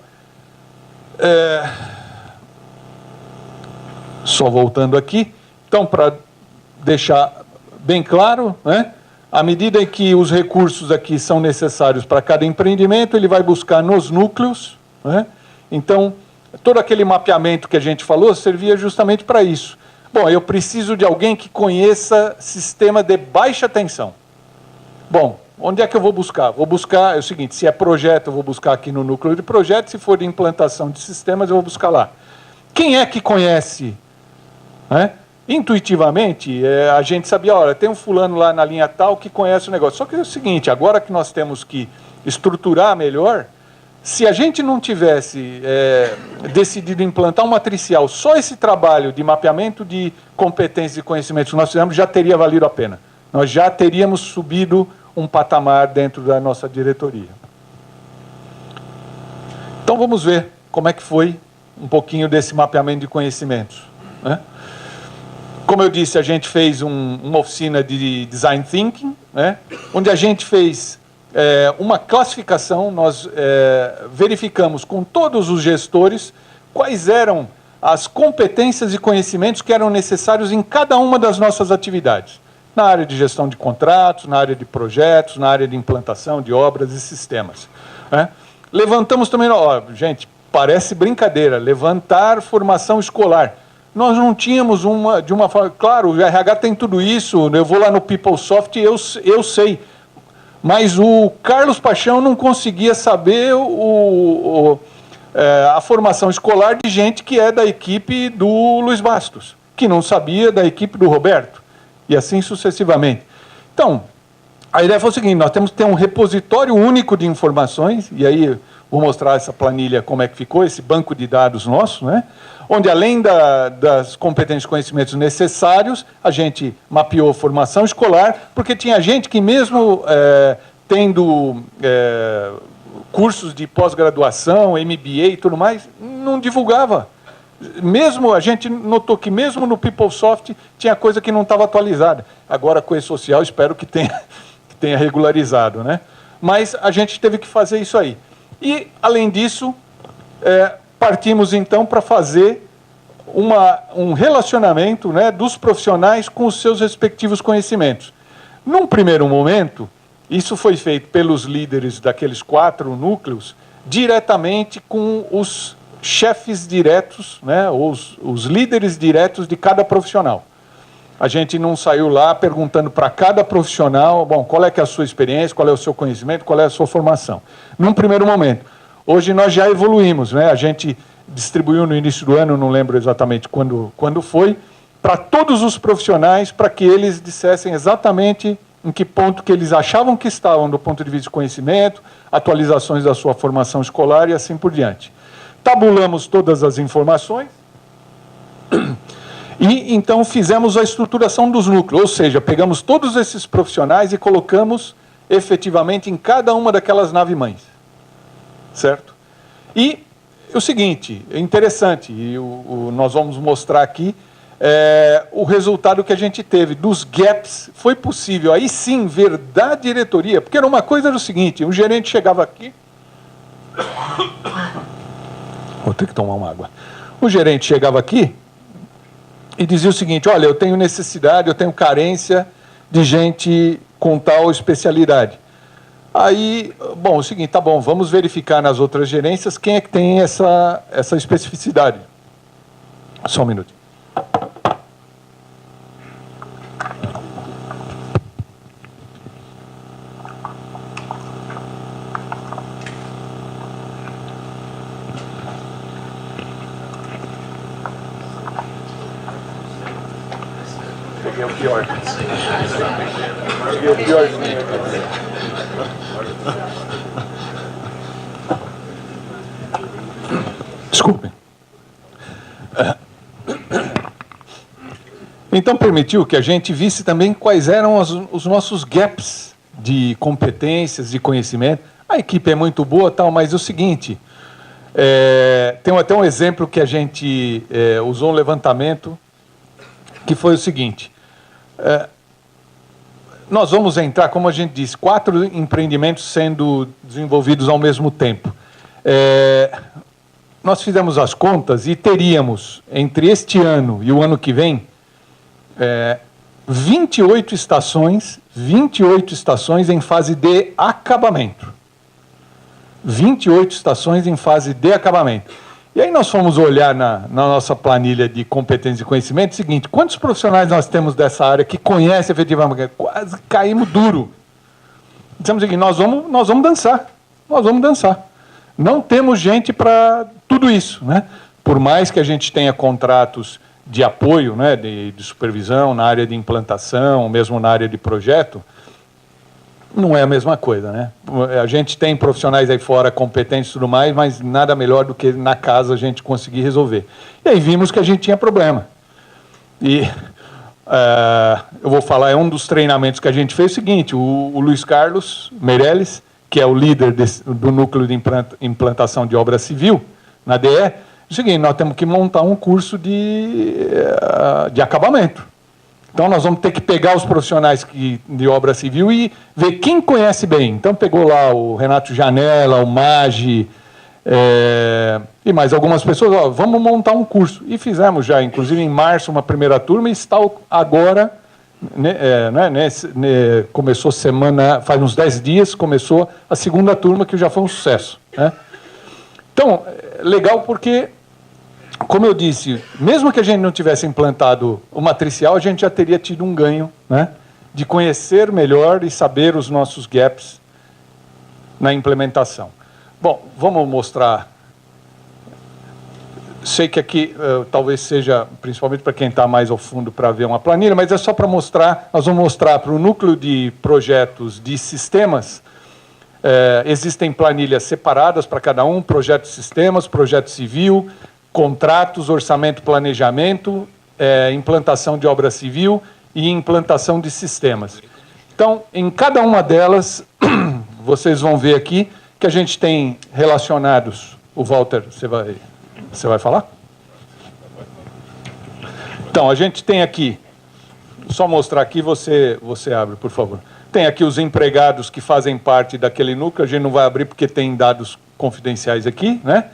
só voltando aqui, então, para deixar bem claro, né, à medida em que os recursos aqui são necessários para cada empreendimento, ele vai buscar nos núcleos, né? Então, todo aquele mapeamento que a gente falou servia justamente para isso. Bom, eu preciso de alguém que conheça sistema de baixa tensão. Bom, onde é que eu vou buscar? Vou buscar, é o seguinte, se é projeto, eu vou buscar aqui no núcleo de projeto, se for de implantação de sistemas, eu vou buscar lá. Quem é que conhece, né? Intuitivamente, a gente sabia, olha, tem um fulano lá na linha tal que conhece o negócio. Só que é o seguinte, agora que nós temos que estruturar melhor, se a gente não tivesse decidido implantar um matricial, só esse trabalho de mapeamento de competências e conhecimentos que nós fizemos já teria valido a pena. Nós já teríamos subido um patamar dentro da nossa diretoria. Então vamos ver como é que foi um pouquinho desse mapeamento de conhecimentos, né? Como eu disse, a gente fez uma oficina de Design Thinking, né, onde a gente fez uma classificação, nós verificamos com todos os gestores quais eram as competências e conhecimentos que eram necessários em cada uma das nossas atividades. Na área de gestão de contratos, na área de projetos, na área de implantação de obras e sistemas, né. Levantamos também, gente, parece brincadeira, levantar formação escolar. Nós não tínhamos de uma forma... Claro, o RH tem tudo isso, eu vou lá no PeopleSoft e eu sei. Mas o Carlos Paixão não conseguia saber a formação escolar de gente que é da equipe do Luiz Bastos, que não sabia da equipe do Roberto, e assim sucessivamente. Então, a ideia foi o seguinte, nós temos que ter um repositório único de informações, e aí vou mostrar essa planilha como é que ficou, esse banco de dados nosso, né? Onde, além das competências e conhecimentos necessários, a gente mapeou formação escolar, porque tinha gente que, mesmo tendo cursos de pós-graduação, MBA e tudo mais, não divulgava. Mesmo, a gente notou que mesmo no PeopleSoft tinha coisa que não estava atualizada. Agora, com esse social, espero que tenha regularizado, né? Mas a gente teve que fazer isso aí. E, além disso, partimos, então, para fazer um relacionamento, né, dos profissionais com os seus respectivos conhecimentos. Num primeiro momento, isso foi feito pelos líderes daqueles 4 núcleos, diretamente com os chefes diretos, né, os líderes diretos de cada profissional. A gente não saiu lá perguntando para cada profissional, bom, qual é que é a sua experiência, qual é o seu conhecimento, qual é a sua formação. Num primeiro momento. Hoje nós já evoluímos, né? A gente distribuiu no início do ano, não lembro exatamente quando foi, para todos os profissionais, para que eles dissessem exatamente em que ponto que eles achavam que estavam do ponto de vista de conhecimento, atualizações da sua formação escolar e assim por diante. Tabulamos todas as informações e então fizemos a estruturação dos núcleos, ou seja, pegamos todos esses profissionais e colocamos efetivamente em cada uma daquelas nave-mães. Certo? E o seguinte, é interessante, e nós vamos mostrar aqui o resultado que a gente teve dos gaps. Foi possível, aí sim, ver da diretoria, porque era uma coisa do seguinte, um gerente chegava aqui... Vou ter que tomar uma água. O gerente chegava aqui e dizia o seguinte, olha, eu tenho necessidade, eu tenho carência de gente com tal especialidade. Aí, bom, é o seguinte, tá bom, vamos verificar nas outras gerências quem é que tem essa especificidade. Só um minuto. Peguei o pior. Peguei o piorzinho. Desculpem. Então, permitiu que a gente visse também quais eram os nossos gaps de competências, de conhecimento. A equipe é muito boa, tal, mas é o seguinte, tem até um exemplo que a gente usou um levantamento, que foi o seguinte, nós vamos entrar, como a gente disse, 4 empreendimentos sendo desenvolvidos ao mesmo tempo. Nós fizemos as contas e teríamos, entre este ano e o ano que vem, 28 estações em fase de acabamento. 28 estações em fase de acabamento. E aí nós fomos olhar na nossa planilha de competência e conhecimento o seguinte, quantos profissionais nós temos dessa área que conhecem efetivamente? Quase caímos duro. Dizemos o seguinte, nós vamos dançar. Não temos gente para tudo isso, né? Por mais que a gente tenha contratos de apoio, né, de supervisão na área de implantação, mesmo na área de projeto, não é a mesma coisa, né? A gente tem profissionais aí fora competentes e tudo mais, mas nada melhor do que na casa a gente conseguir resolver. E aí vimos que a gente tinha problema. E eu vou falar, é um dos treinamentos que a gente fez o seguinte, o Luiz Carlos Meirelles, que é o líder do núcleo de implantação de obra civil, na DE, é o seguinte, nós temos que montar um curso de acabamento. Então, nós vamos ter que pegar os profissionais de obra civil e ver quem conhece bem. Então, pegou lá o Renato Janella, o Magi, e mais algumas pessoas, vamos montar um curso. E fizemos já, inclusive, em março, uma primeira turma, e está agora, começou faz uns 10 dias, começou a segunda turma, que já foi um sucesso, né? Então, legal porque, como eu disse, mesmo que a gente não tivesse implantado o matricial, a gente já teria tido um ganho, né, de conhecer melhor e saber os nossos gaps na implementação. Bom, vamos mostrar. Sei que aqui talvez seja, principalmente para quem está mais ao fundo para ver uma planilha, mas é só para mostrar, nós vamos mostrar para o núcleo de projetos de sistemas. Existem planilhas separadas para cada um, projeto de sistemas, projeto civil, contratos, orçamento, planejamento, implantação de obra civil e implantação de sistemas. Então, em cada uma delas, vocês vão ver aqui que a gente tem relacionados. O Walter, você vai falar? Então, a gente tem aqui, só mostrar aqui, você abre, por favor. Tem aqui os empregados que fazem parte daquele núcleo, a gente não vai abrir porque tem dados confidenciais aqui, né?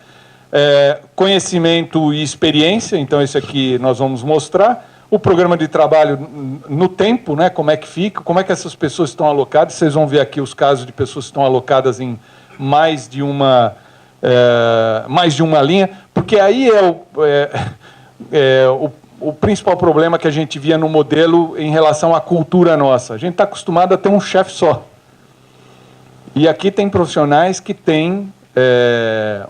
Conhecimento e experiência, então esse aqui nós vamos mostrar. O programa de trabalho no tempo, né? Como é que fica, como é que essas pessoas estão alocadas. Vocês vão ver aqui os casos de pessoas que estão alocadas em mais de uma linha, porque aí o principal problema que a gente via no modelo em relação à cultura nossa. A gente está acostumado a ter um chefe só. E aqui tem profissionais que têm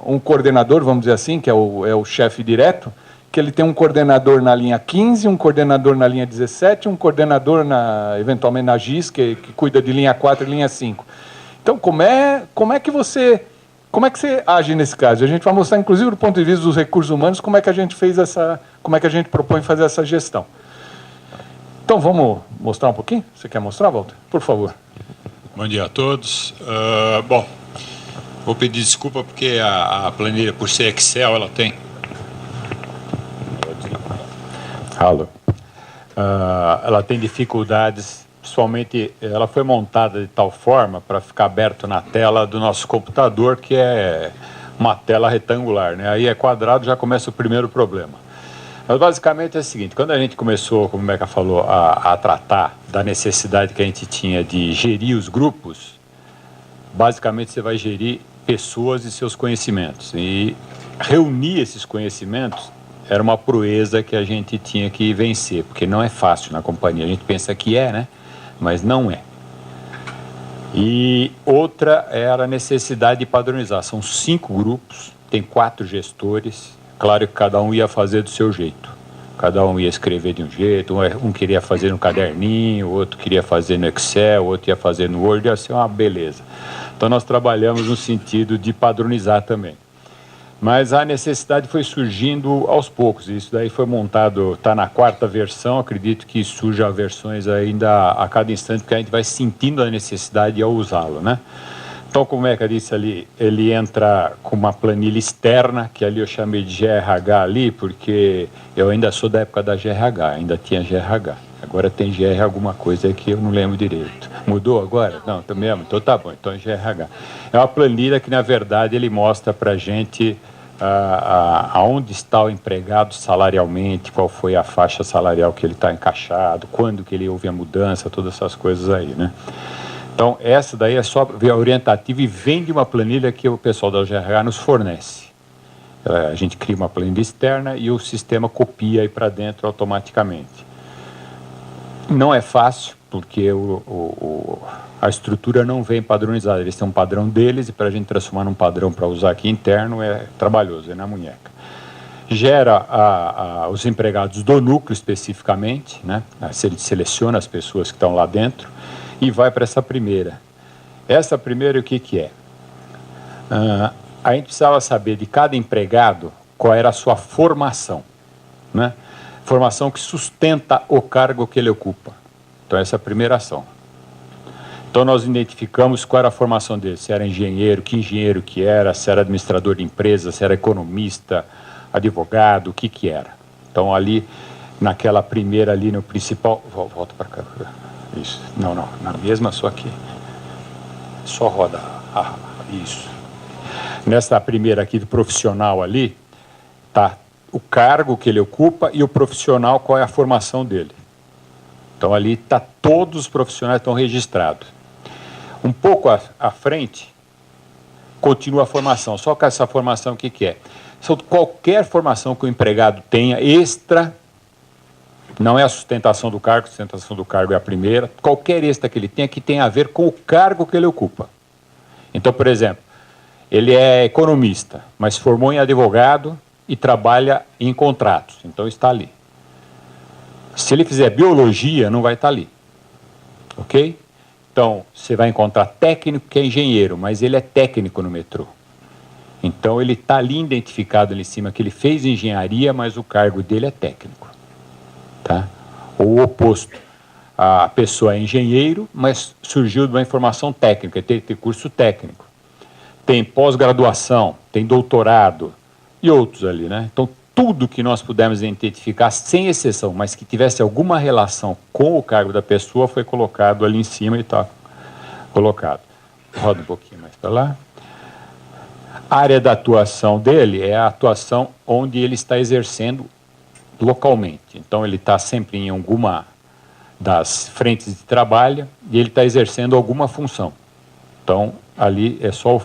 um coordenador, vamos dizer assim, que é o chefe direto, que ele tem um coordenador na linha 15, um coordenador na linha 17, um coordenador, eventualmente, na GIS, que cuida de linha 4 e linha 5. Então, como é que você age nesse caso? A gente vai mostrar, inclusive, do ponto de vista dos recursos humanos, como é que a gente propõe fazer essa gestão. Então, vamos mostrar um pouquinho? Você quer mostrar, Walter? Por favor. Bom dia a todos. Bom, vou pedir desculpa porque a planilha, por ser Excel, ela tem... Alô. Ela tem dificuldades, principalmente, ela foi montada de tal forma para ficar aberto na tela do nosso computador, que é uma tela retangular, né? Aí é quadrado, já começa o primeiro problema. Mas basicamente é o seguinte, quando a gente começou, como o Meca falou, a tratar da necessidade que a gente tinha de gerir os grupos, basicamente você vai gerir pessoas e seus conhecimentos. E reunir esses conhecimentos era uma proeza que a gente tinha que vencer, porque não é fácil na companhia. A gente pensa que né? Mas não é. E outra era a necessidade de padronizar. São 5 grupos, tem 4 gestores. Claro que cada um ia fazer do seu jeito. Cada um ia escrever de um jeito, um queria fazer no caderninho, o outro queria fazer no Excel, o outro ia fazer no Word, ia ser uma beleza. Então nós trabalhamos no sentido de padronizar também. Mas a necessidade foi surgindo aos poucos, isso daí foi montado, está na 4ª versão, acredito que surjam versões ainda a cada instante, porque a gente vai sentindo a necessidade ao usá-lo, né? Então, como é que eu disse ali, ele entra com uma planilha externa, que ali eu chamei de GRH ali, porque eu ainda sou da época da GRH, ainda tinha GRH. Agora tem GR alguma coisa que eu não lembro direito. Mudou agora? Não, tá mesmo? Então tá bom, então é GRH. É uma planilha que, na verdade, ele mostra para a gente aonde está o empregado salarialmente, qual foi a faixa salarial que ele está encaixado, quando que ele houve a mudança, todas essas coisas aí, né? Então, essa daí é só orientativa e vem de uma planilha que o pessoal da GRH nos fornece. A gente cria uma planilha externa e o sistema copia aí para dentro automaticamente. Não é fácil, porque a estrutura não vem padronizada. Eles têm um padrão deles e para a gente transformar num padrão para usar aqui interno é trabalhoso, é na munheca. Gera os empregados do núcleo especificamente, né? Ele seleciona as pessoas que estão lá dentro e vai para essa primeira. Essa primeira, o que é? A gente precisava saber de cada empregado qual era a sua formação, né? Formação que sustenta o cargo que ele ocupa. Então, essa é a primeira ação. Então, nós identificamos qual era a formação dele, se era engenheiro que era, se era administrador de empresa, se era economista, advogado, o que era. Então, ali, naquela primeira ali, no principal... Volta para cá. Isso. Não, na mesma, só aqui. Só roda. Isso. Nessa primeira aqui do profissional ali, tá o cargo que ele ocupa e o profissional, qual é a formação dele. Então, ali tá todos os profissionais estão registrados. Um pouco à frente, continua a formação. Só que essa formação, o que é? Qualquer formação que o empregado tenha extra, não é a sustentação do cargo é a primeira, qualquer extra que ele tenha, que tenha a ver com o cargo que ele ocupa. Então, por exemplo, ele é economista, mas formou em advogado e trabalha em contratos, então está ali. Se ele fizer biologia, não vai estar ali, ok? Então, você vai encontrar técnico que é engenheiro, mas ele é técnico no metrô. Então, ele está ali identificado ali em cima que ele fez engenharia, mas o cargo dele é técnico. Tá? Ou o oposto, a pessoa é engenheiro, mas surgiu de uma informação técnica, tem curso técnico, tem pós-graduação, tem doutorado e outros ali, né? Então, tudo que nós pudemos identificar, sem exceção, mas que tivesse alguma relação com o cargo da pessoa, foi colocado ali em cima e está colocado. Roda um pouquinho mais para lá. A área da atuação dele é a atuação onde ele está exercendo localmente. Então, ele está sempre em alguma das frentes de trabalho e ele está exercendo alguma função. Então, ali é só...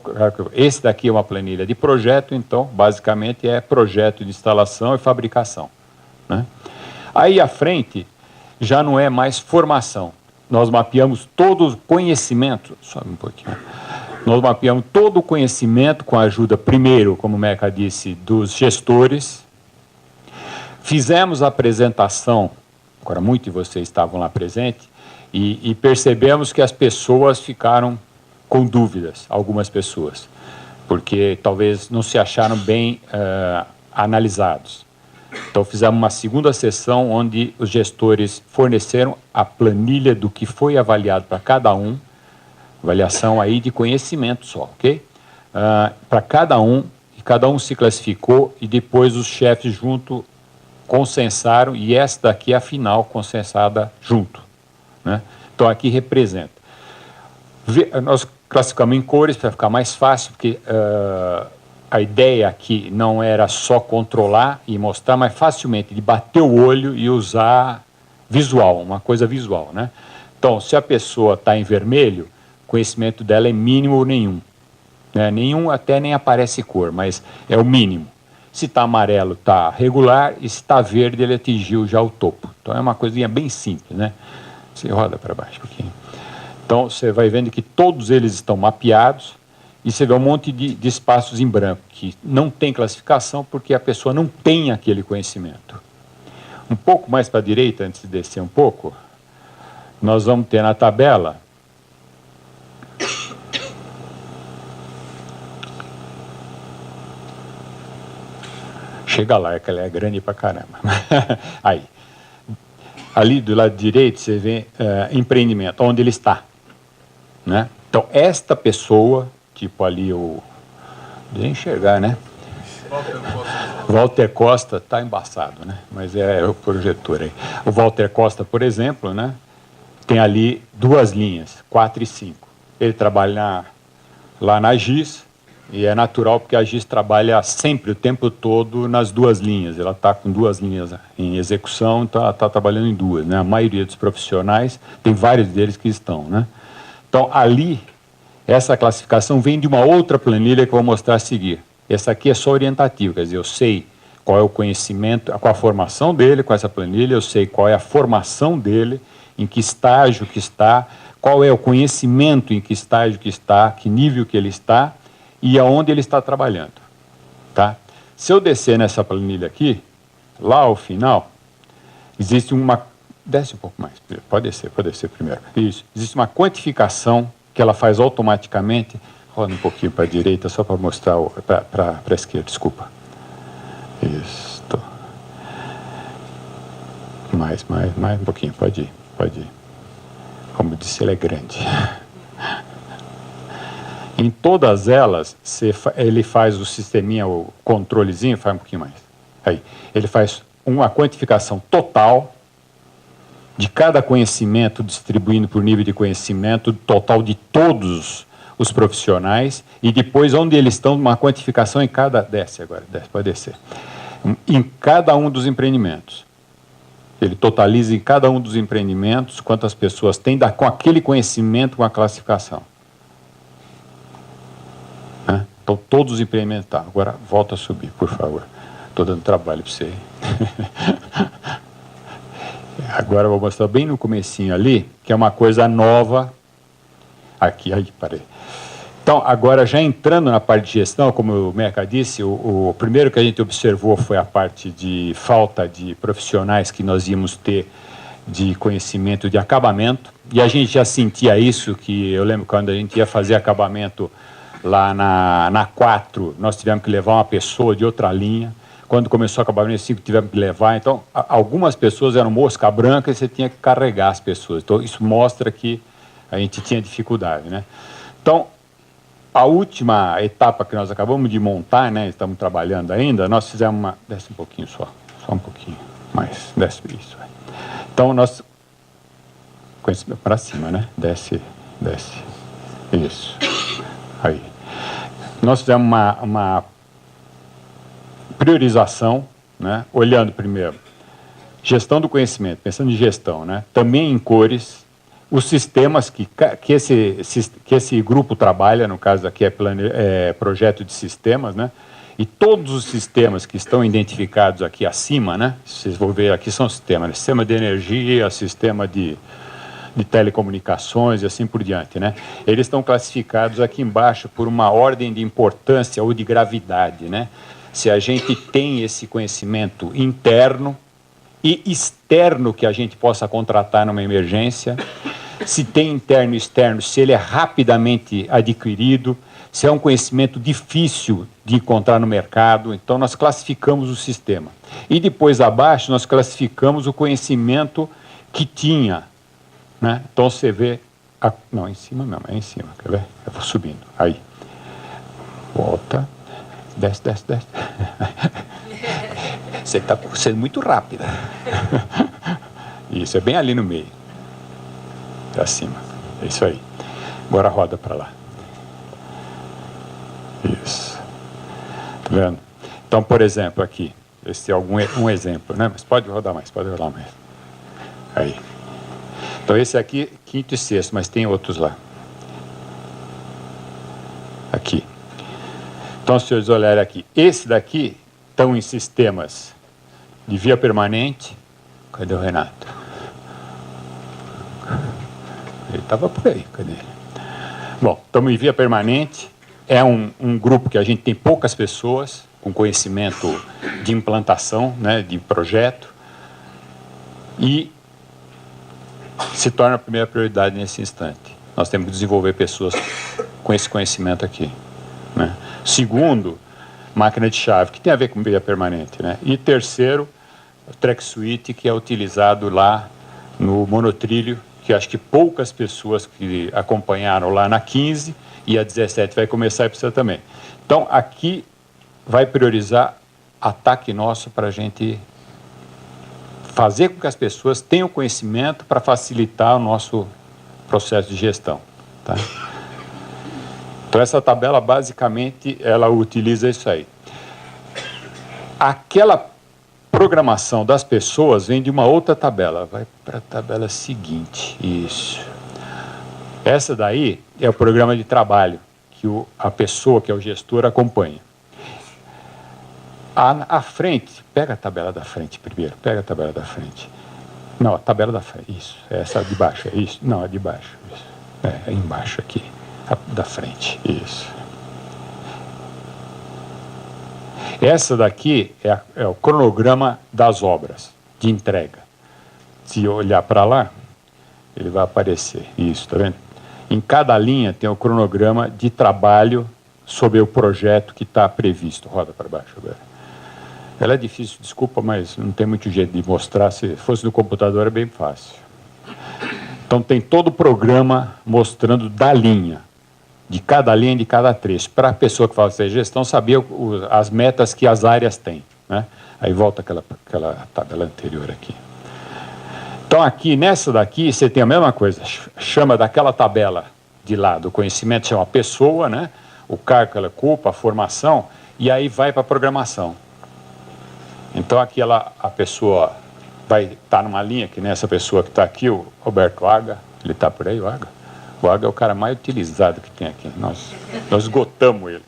Esse daqui é uma planilha de projeto, então, basicamente, é projeto de instalação e fabricação, né? Aí, à frente, já não é mais formação. Nós mapeamos todo o conhecimento... Sobe um pouquinho. Nós mapeamos todo o conhecimento com a ajuda, primeiro, como o Meca disse, dos gestores. Fizemos a apresentação, agora muitos de vocês estavam lá presentes, e percebemos que as pessoas ficaram com dúvidas, algumas pessoas, porque talvez não se acharam bem analisados. Então, fizemos uma segunda sessão onde os gestores forneceram a planilha do que foi avaliado para cada um, avaliação aí de conhecimento só, ok? Para cada um, e cada um se classificou, e depois os chefes junto consensaram, e esta daqui é a final consensada junto, né? Então, aqui representa. Nós classificamos em cores para ficar mais fácil, porque a ideia aqui não era só controlar e mostrar, mas facilmente de bater o olho e usar visual, uma coisa visual, né? Então, se a pessoa está em vermelho, o conhecimento dela é mínimo ou nenhum, né? Nenhum até nem aparece cor, mas é o mínimo. Se está amarelo, está regular, e se está verde, ele atingiu já o topo. Então, é uma coisinha bem simples, né? Você roda para baixo um pouquinho. Então, você vai vendo que todos eles estão mapeados e você vê um monte de espaços em branco, que não tem classificação porque a pessoa não tem aquele conhecimento. Um pouco mais para a direita, antes de descer um pouco, nós vamos ter na tabela chega lá, é que ela é grande pra caramba. Aí, ali do lado direito você vê empreendimento, onde ele está, né? Então esta pessoa, tipo ali o, deixa eu enxergar, né? Walter Costa está embaçado, né? Mas é o projetor aí. O Walter Costa, por exemplo, né? Tem ali 2 linhas, 4 e 5. Ele trabalha lá na GIS, e é natural porque a GIS trabalha sempre, o tempo todo, nas 2 linhas. Ela está com 2 linhas em execução, então ela está trabalhando em 2, né? A maioria dos profissionais, tem vários deles que estão, né? Então, ali, essa classificação vem de uma outra planilha que eu vou mostrar a seguir. Essa aqui é só orientativa, quer dizer, eu sei qual é o conhecimento, qual a formação dele com essa planilha, eu sei qual é a formação dele, em que estágio que está, qual é o conhecimento em que estágio que está, que nível que ele está e aonde ele está trabalhando. Tá? Se eu descer nessa planilha aqui, lá ao final, existe uma... Desce um pouco mais, pode descer primeiro. Isso, existe uma quantificação que ela faz automaticamente. Roda um pouquinho para a direita, só para mostrar, para a esquerda, desculpa. Isso. Mais um pouquinho, pode ir. Como eu disse, ele é grande. Em todas elas, ele faz o sisteminha, o controlezinho, faz um pouquinho mais. Aí, ele faz uma quantificação total de cada conhecimento, distribuindo por nível de conhecimento, total de todos os profissionais, e depois onde eles estão, uma quantificação em cada... Desce agora, pode descer. Em cada um dos empreendimentos. Ele totaliza em cada um dos empreendimentos quantas pessoas tem com aquele conhecimento, com a classificação. Né? Então, todos os empreendimentos... Tá, agora volta a subir, por favor. Estou dando trabalho para você. Agora eu vou mostrar bem no comecinho ali, que é uma coisa nova. Aqui, aí, parei. Então, agora já entrando na parte de gestão, como o Meca disse, o primeiro que a gente observou foi a parte de falta de profissionais que nós íamos ter de conhecimento de acabamento, e a gente já sentia isso, que eu lembro quando a gente ia fazer acabamento lá na 4, nós tivemos que levar uma pessoa de outra linha. Quando começou o acabamento 5, tivemos que levar. Então, algumas pessoas eram mosca branca e você tinha que carregar as pessoas. Então, isso mostra que a gente tinha dificuldade, né? Então, a última etapa que nós acabamos de montar, né, estamos trabalhando ainda, nós fizemos uma... Desce um pouquinho só um pouquinho mais, desce isso. Então, nós... Para cima, né? Desce, isso. Aí. Nós fizemos uma priorização, né, olhando primeiro gestão do conhecimento, pensando em gestão, né, também em cores, os sistemas que esse grupo trabalha, no caso aqui é projeto de sistemas, né? E todos os sistemas que estão identificados aqui acima, né? Vocês vão ver aqui são sistemas, né? Sistema de energia, sistema de telecomunicações e assim por diante, né? Eles estão classificados aqui embaixo por uma ordem de importância ou de gravidade, né? Se a gente tem esse conhecimento interno e externo que a gente possa contratar numa emergência, se tem interno e externo, se ele é rapidamente adquirido, se é um conhecimento difícil de encontrar no mercado, então nós classificamos o sistema. E depois abaixo nós classificamos o conhecimento que tinha, né? Então você vê, não, em cima mesmo, é em cima, quer ver? Eu vou subindo, aí, volta, desce. Você está sendo muito rápida. Isso, é bem ali no meio. Para cima. É isso aí. Agora roda para lá. Isso. Tá vendo? Então, por exemplo, aqui. Esse é um exemplo, né? Mas pode rodar mais. Aí. Então, esse aqui, 5º e 6º, mas tem outros lá. Aqui. Então, se vocês olharem aqui, esse daqui estão em sistemas de via permanente. Cadê o Renato? Ele estava por aí, cadê ele? Bom, estamos em via permanente, é um grupo que a gente tem poucas pessoas com conhecimento de implantação, né, de projeto, e se torna a primeira prioridade nesse instante. Nós temos que desenvolver pessoas com esse conhecimento aqui, né? Segundo, máquina de chave, que tem a ver com via permanente, né? E terceiro, o track suite, que é utilizado lá no monotrilho, que acho que poucas pessoas que acompanharam lá na 15 e a 17 vai começar e precisa também. Então, aqui vai priorizar ataque nosso para a gente fazer com que as pessoas tenham conhecimento para facilitar o nosso processo de gestão, tá? Então, essa tabela, basicamente, ela utiliza isso aí. Aquela programação das pessoas vem de uma outra tabela. Vai para a tabela seguinte. Isso. Essa daí é o programa de trabalho que a pessoa, que é o gestor, acompanha. À frente, pega a tabela da frente primeiro. Pega a tabela da frente. Não, a tabela da frente. Isso. Essa de baixo. É isso. Não, é de baixo. Isso. É embaixo aqui. A da frente. Isso. Essa daqui é o cronograma das obras de entrega. Se olhar para lá, ele vai aparecer. Isso, tá vendo? Em cada linha tem o cronograma de trabalho sobre o projeto que está previsto. Roda para baixo agora. Ela é difícil, desculpa, mas não tem muito jeito de mostrar. Se fosse no computador é bem fácil. Então tem todo o programa mostrando da linha. De cada linha, de cada trecho, para a pessoa que faz essa gestão saber as metas que as áreas têm, né? Aí volta aquela tabela anterior aqui. Então aqui, nessa daqui, você tem a mesma coisa, chama daquela tabela de lá, do conhecimento, chama a pessoa, né? O cargo que ela ocupa, a formação, e aí vai para a programação. Então aqui a pessoa vai estar numa linha, que nessa pessoa que está aqui, o Roberto Aga, ele está por aí, o Aga? O Aga é o cara mais utilizado que tem aqui. Nós esgotamos ele.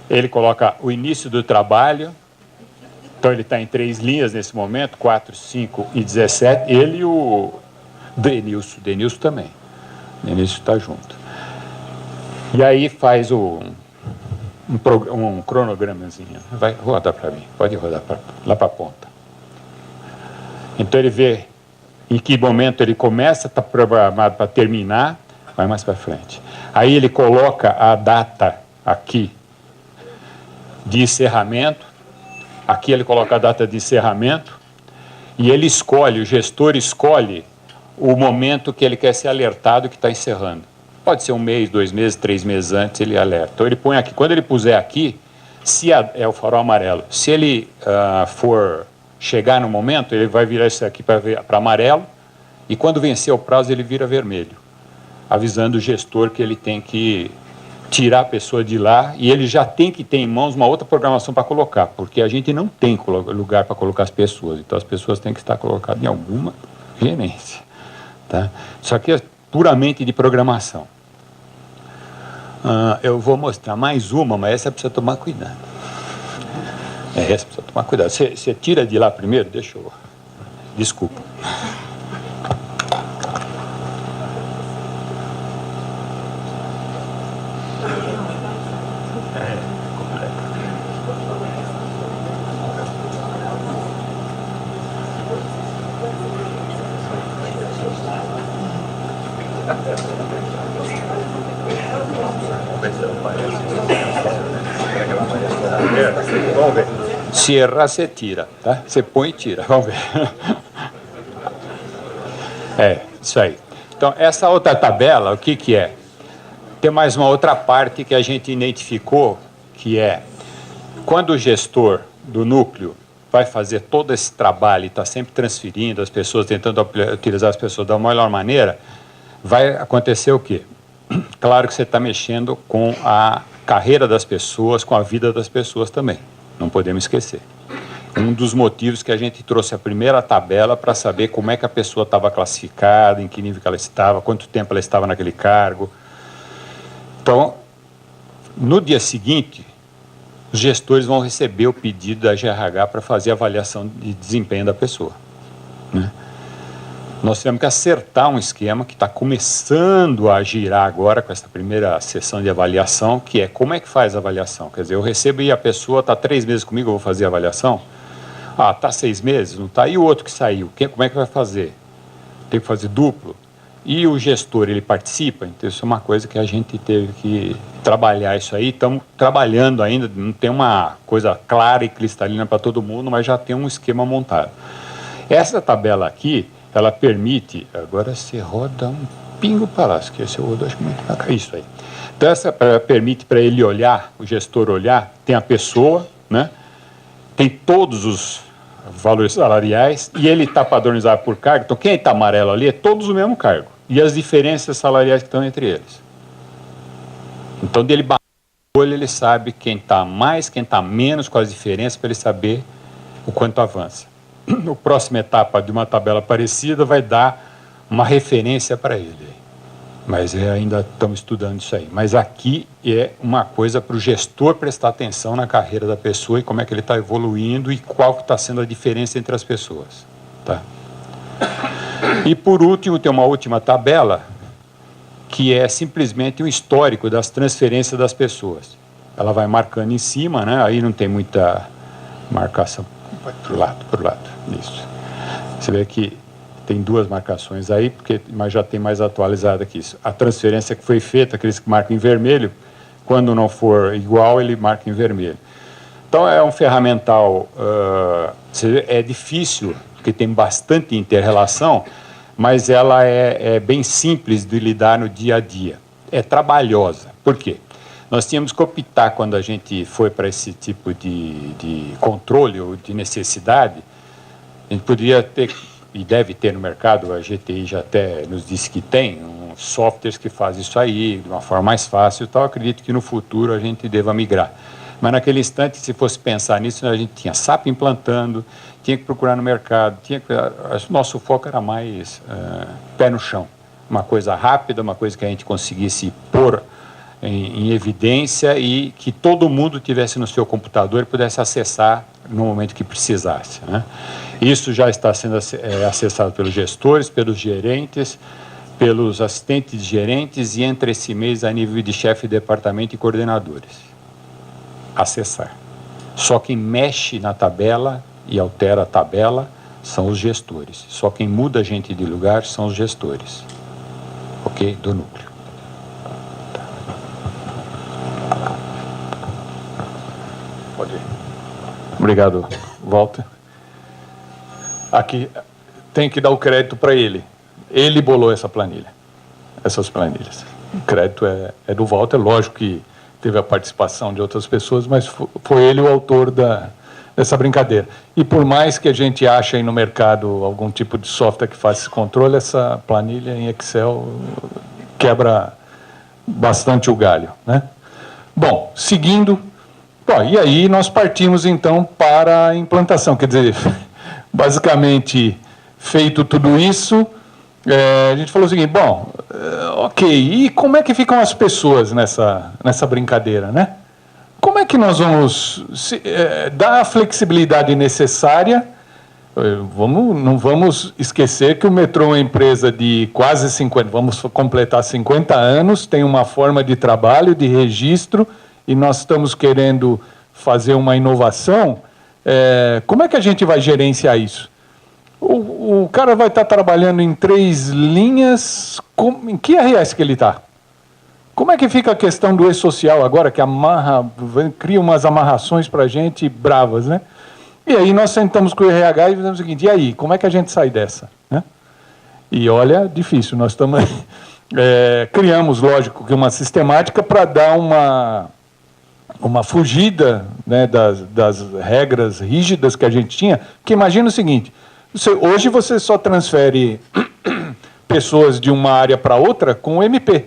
Ele coloca o início do trabalho. Então, ele está em 3 linhas nesse momento, 4, 5 e 17. Ele e o Denilson. Denilson também. Denilson está junto. E aí faz um cronogramazinho. Vai rodar para mim. Pode rodar lá para a ponta. Então, ele vê em que momento ele começa, está programado para terminar, vai mais para frente. Aí ele coloca a data aqui de encerramento, aqui ele coloca a data de encerramento, e ele escolhe, o gestor escolhe o momento que ele quer ser alertado que está encerrando. Pode ser 1 mês, 2 meses, 3 meses antes, ele alerta. Então ele põe aqui, quando ele puser aqui, é o farol amarelo, se ele for chegar no momento, ele vai virar isso aqui para amarelo, e quando vencer o prazo, ele vira vermelho, avisando o gestor que ele tem que tirar a pessoa de lá, e ele já tem que ter em mãos uma outra programação para colocar, porque a gente não tem lugar para colocar as pessoas, então as pessoas têm que estar colocadas em alguma gerência, tá? Isso aqui é puramente de programação. Eu vou mostrar mais uma, mas essa precisa tomar cuidado. Essa precisa tomar cuidado. Você tira de lá primeiro? Deixa eu... Desculpa. Vamos ver. Se errar, você tira, tá? Você põe e tira. Vamos ver. Isso aí. Então, essa outra tabela, o que é? Tem mais uma outra parte que a gente identificou, que é quando o gestor do núcleo vai fazer todo esse trabalho e está sempre transferindo as pessoas, tentando utilizar as pessoas da melhor maneira, vai acontecer o quê? Claro que você está mexendo com a carreira das pessoas, com a vida das pessoas também. Não podemos esquecer. Um dos motivos que a gente trouxe a primeira tabela para saber como é que a pessoa estava classificada, em que nível que ela estava, quanto tempo ela estava naquele cargo. Então, no dia seguinte, os gestores vão receber o pedido da GRH para fazer a avaliação de desempenho da pessoa, né? Nós tivemos que acertar um esquema que está começando a girar agora com essa primeira sessão de avaliação, que é como é que faz a avaliação. Quer dizer, eu recebo e a pessoa está 3 meses comigo, eu vou fazer a avaliação. Ah, está 6 meses? Não está? E o outro que saiu? Como é que vai fazer? Tem que fazer duplo? E o gestor, ele participa? Então, isso é uma coisa que a gente teve que trabalhar isso aí. Estamos trabalhando ainda, não tem uma coisa clara e cristalina para todo mundo, mas já tem um esquema montado. Essa tabela aqui, ela permite... Agora você roda um pingo para lá, esqueci, eu rodo, acho que muito para cá. Isso aí. Então, essa permite para ele olhar, o gestor olhar, tem a pessoa, né? Tem todos os valores salariais e ele está padronizado por cargo. Então, quem está amarelo ali é todos o mesmo cargo. E as diferenças salariais que estão entre eles. Então, dele bater o olho, ele sabe quem está mais, quem está menos, com as diferenças, para ele saber o quanto avança. A próxima etapa de uma tabela parecida vai dar uma referência para ele. Mas ainda estamos estudando isso aí. Mas aqui é uma coisa para o gestor prestar atenção na carreira da pessoa e como é que ele está evoluindo e qual está sendo a diferença entre as pessoas. Tá? E por último, tem uma última tabela que é simplesmente um histórico das transferências das pessoas. Ela vai marcando em cima, né? Aí não tem muita marcação. Vai para o lado, isso. Você vê que tem 2 marcações aí, mas já tem mais atualizado aqui isso. A transferência que foi feita, aqueles que marcam em vermelho, quando não for igual, ele marca em vermelho. Então, é um ferramental, é difícil, porque tem bastante inter-relação, mas ela é bem simples de lidar no dia a dia. É trabalhosa. Por quê? Nós tínhamos que optar, quando a gente foi para esse tipo de controle ou de necessidade, a gente poderia ter... E deve ter no mercado, a GTI já até nos disse que tem, softwares que fazem isso aí, de uma forma mais fácil e tal. Acredito que no futuro a gente deva migrar. Mas naquele instante, se fosse pensar nisso, a gente tinha SAP implantando, tinha que procurar no mercado, nosso foco era mais pé no chão. Uma coisa rápida, uma coisa que a gente conseguisse pôr em evidência e que todo mundo tivesse no seu computador e pudesse acessar no momento que precisasse, né? Isso já está sendo acessado pelos gestores, pelos gerentes, pelos assistentes gerentes e entre esse mês a nível de chefe de departamento e coordenadores. Acessar. Só quem mexe na tabela e altera a tabela são os gestores. Só quem muda a gente de lugar são os gestores. Ok? Do núcleo. Pode ir. Obrigado, Walter. Aqui tem que dar o crédito para ele. Ele bolou essa planilha, essas planilhas. O crédito é do Walter, lógico que teve a participação de outras pessoas, mas foi ele o autor dessa brincadeira. E por mais que a gente ache aí no mercado algum tipo de software que faça esse controle, essa planilha em Excel quebra bastante o galho, né? Bom, seguindo, e aí nós partimos então para a implantação, quer dizer, basicamente feito tudo isso, a gente falou o seguinte, ok, e como é que ficam as pessoas nessa brincadeira, né? Como é que nós vamos dar a flexibilidade necessária? Não vamos esquecer que o metrô é uma empresa de quase 50, vamos completar 50 anos, tem uma forma de trabalho, de registro, e nós estamos querendo fazer uma inovação. Como é que a gente vai gerenciar isso? O cara vai estar trabalhando em 3 linhas, em que RS que ele está? Como é que fica a questão do e-social agora, que cria umas amarrações para a gente bravas, né? E aí nós sentamos com o RH e fizemos o seguinte, e aí, como é que a gente sai dessa? Né? E olha, difícil, nós estamos... criamos, lógico, que uma sistemática para dar uma fugida, né, das regras rígidas que a gente tinha, que imagina o seguinte, hoje você só transfere pessoas de uma área para outra com o MP.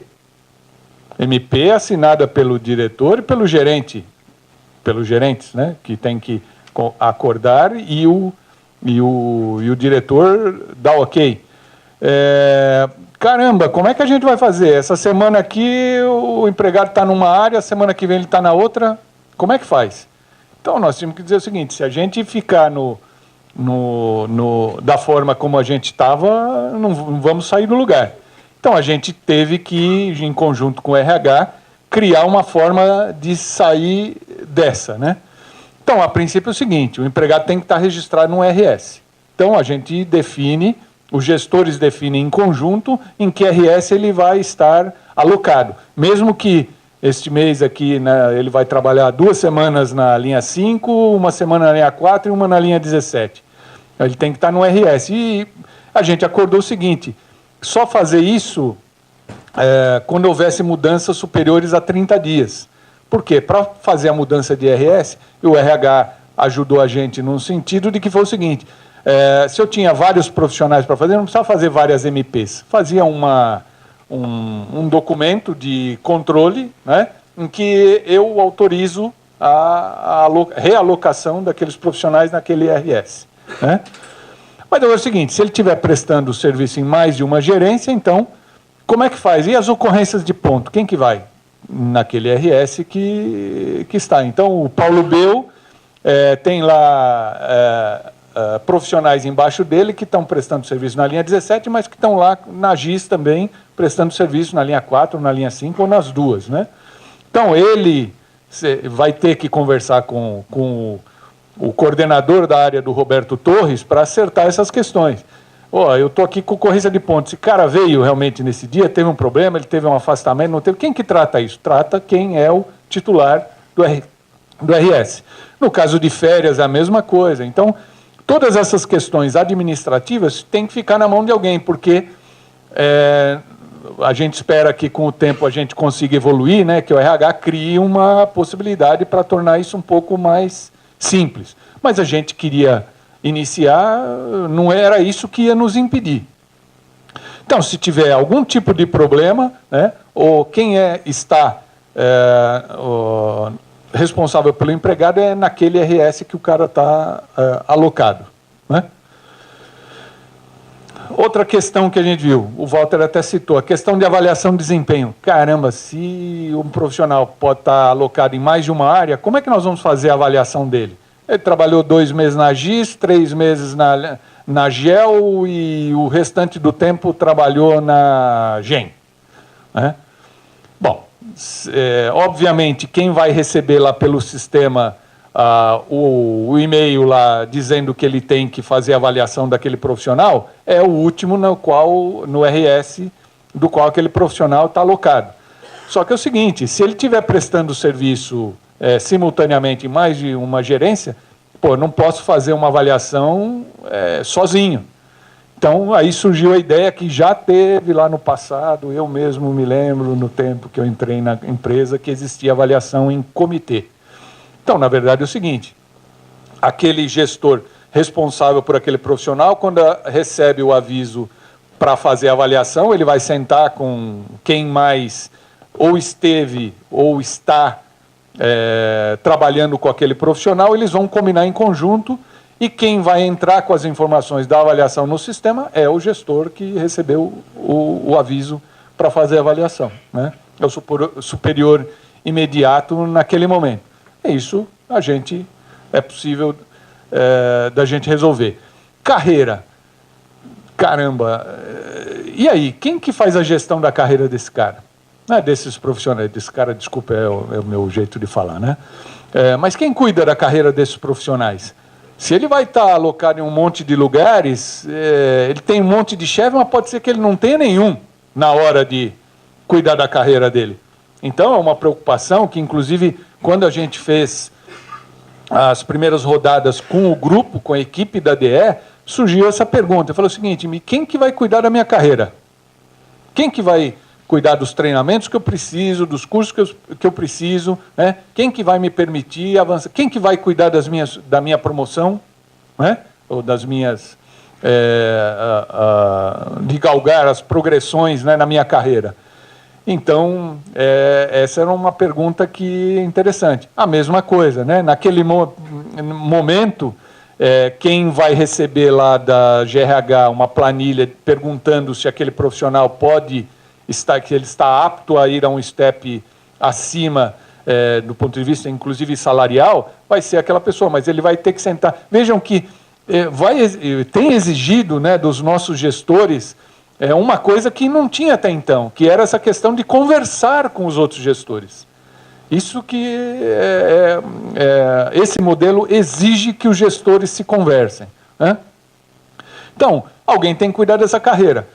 MP assinada pelo diretor e pelo gerente, pelos gerentes, né, que tem que acordar e o diretor dá ok. Caramba, como é que a gente vai fazer? Essa semana aqui o empregado está numa área, a semana que vem ele está na outra, como é que faz? Então nós temos que dizer o seguinte, se a gente ficar da forma como a gente estava, não vamos sair do lugar. Então a gente teve que, em conjunto com o RH, criar uma forma de sair dessa, né? Então, a princípio é o seguinte, o empregado tem que estar registrado no RS. Então, a gente define, os gestores definem em conjunto em que RS ele vai estar alocado. Mesmo que este mês aqui, né, ele vai trabalhar 2 semanas na linha 5, 1 semana na linha 4 e 1 na linha 17. Ele tem que estar no RS. E a gente acordou o seguinte, só fazer isso quando houvesse mudanças superiores a 30 dias. Por quê? Para fazer a mudança de RS, o RH ajudou a gente num sentido de que foi o seguinte, se eu tinha vários profissionais para fazer, não precisava fazer várias MPs. Fazia um documento de controle, né, em que eu autorizo a realocação daqueles profissionais naquele RS. Né? Mas é o seguinte, se ele estiver prestando serviço em mais de uma gerência, então, como é que faz? E as ocorrências de ponto? Quem que vai? Naquele RS que está. Então, o Paulo Beu tem lá profissionais embaixo dele que estão prestando serviço na linha 17, mas que estão lá na GIS também prestando serviço na linha 4, na linha 5 ou nas duas. Né? Então, ele vai ter que conversar com o coordenador da área do Roberto Torres para acertar essas questões. Eu estou aqui com ocorrência de ponto. Esse cara veio realmente nesse dia, teve um problema, ele teve um afastamento, não teve. Quem que trata isso? Trata quem é o titular do RS. No caso de férias, é a mesma coisa. Então, todas essas questões administrativas têm que ficar na mão de alguém, porque a gente espera que com o tempo a gente consiga evoluir, né, que o RH crie uma possibilidade para tornar isso um pouco mais simples. Mas a gente queria iniciar, não era isso que ia nos impedir. Então, se tiver algum tipo de problema, né, ou quem está responsável pelo empregado é naquele RS que o cara está alocado. Né? Outra questão que a gente viu, o Walter até citou, a questão de avaliação de desempenho. Caramba, se um profissional pode estar alocado em mais de uma área, como é que nós vamos fazer a avaliação dele? Ele trabalhou 2 meses na GIS, 3 meses na GEL e o restante do tempo trabalhou na GEM. Né? Bom, obviamente, quem vai receber lá pelo sistema o e-mail lá dizendo que ele tem que fazer a avaliação daquele profissional é o último no RS do qual aquele profissional está alocado. Só que é o seguinte, se ele estiver prestando serviço simultaneamente em mais de uma gerência, não posso fazer uma avaliação sozinho. Então, aí surgiu a ideia que já teve lá no passado, eu mesmo me lembro, no tempo que eu entrei na empresa, que existia avaliação em comitê. Então, na verdade, é o seguinte, aquele gestor responsável por aquele profissional, quando recebe o aviso para fazer a avaliação, ele vai sentar com quem mais ou esteve ou está trabalhando com aquele profissional, eles vão combinar em conjunto e quem vai entrar com as informações da avaliação no sistema é o gestor que recebeu o aviso para fazer a avaliação. Né? É o superior imediato naquele momento. Isso é possível da gente resolver. Carreira. Caramba. E aí, quem que faz a gestão da carreira desse cara? Não é desses profissionais, desse cara, desculpa, é o meu jeito de falar, né? Mas quem cuida da carreira desses profissionais? Se ele vai estar alocado em um monte de lugares, ele tem um monte de chefe, mas pode ser que ele não tenha nenhum na hora de cuidar da carreira dele. Então, é uma preocupação que, inclusive, quando a gente fez as primeiras rodadas com o grupo, com a equipe da DE, surgiu essa pergunta. Eu falei o seguinte, quem que vai cuidar da minha carreira? Quem que vai cuidar dos treinamentos que eu preciso, dos cursos que eu preciso, né? Quem que vai me permitir avançar? Quem que vai cuidar da minha promoção, né? Ou das minhas... de galgar as progressões, né, na minha carreira? Então, essa era uma pergunta que é interessante. A mesma coisa, né? Naquele momento, quem vai receber lá da GRH uma planilha perguntando se aquele profissional que ele está apto a ir a um step acima do ponto de vista, inclusive, salarial, vai ser aquela pessoa, mas ele vai ter que sentar. Vejam que tem exigido, né, dos nossos gestores uma coisa que não tinha até então, que era essa questão de conversar com os outros gestores. Isso que esse modelo exige que os gestores se conversem, né? Então, alguém tem que cuidar dessa carreira.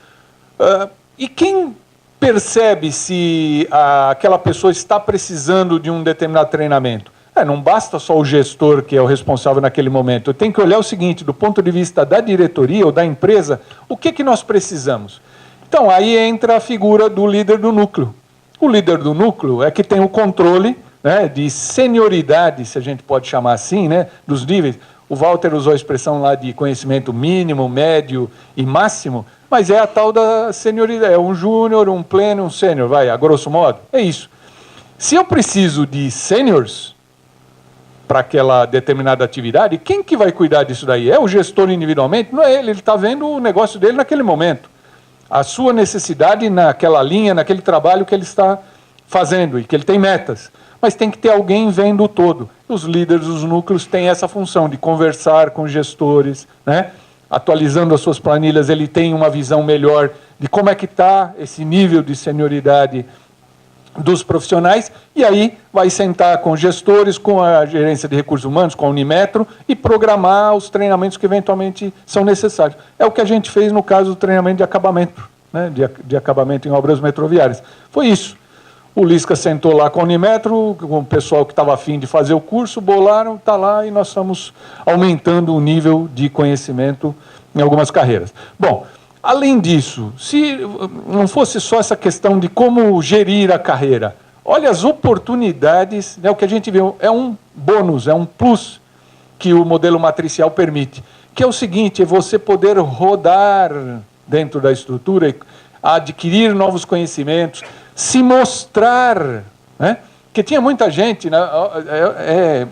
E quem percebe se aquela pessoa está precisando de um determinado treinamento? Não basta só o gestor que é o responsável naquele momento. Eu tenho que olhar o seguinte, do ponto de vista da diretoria ou da empresa, o que nós precisamos? Então, aí entra a figura do líder do núcleo. O líder do núcleo é que tem o controle, né, de senioridade, se a gente pode chamar assim, né, dos níveis. O Walter usou a expressão lá de conhecimento mínimo, médio e máximo, mas é a tal da senioridade, é um júnior, um pleno, um sênior, vai, a grosso modo, é isso. Se eu preciso de sêniors para aquela determinada atividade, quem que vai cuidar disso daí? É o gestor individualmente? Não é ele está vendo o negócio dele naquele momento. A sua necessidade naquela linha, naquele trabalho que ele está fazendo e que ele tem metas. Mas tem que ter alguém vendo o todo. Os líderes dos núcleos têm essa função de conversar com os gestores, né? Atualizando as suas planilhas, ele tem uma visão melhor de como é que está esse nível de senioridade dos profissionais, e aí vai sentar com os gestores, com a gerência de recursos humanos, com a Unimetro, e programar os treinamentos que eventualmente são necessários. É o que a gente fez no caso do treinamento de acabamento, né, de acabamento em obras metroviárias. Foi isso. O Lisca sentou lá com a Unimetro, com o pessoal que estava afim de fazer o curso, bolaram, está lá, e nós estamos aumentando o nível de conhecimento em algumas carreiras. Bom, além disso, se não fosse só essa questão de como gerir a carreira, olha as oportunidades, né, o que a gente viu, é um bônus, é um plus que o modelo matricial permite, que é o seguinte, é você poder rodar dentro da estrutura, adquirir novos conhecimentos, se mostrar, né? Porque tinha muita gente, né,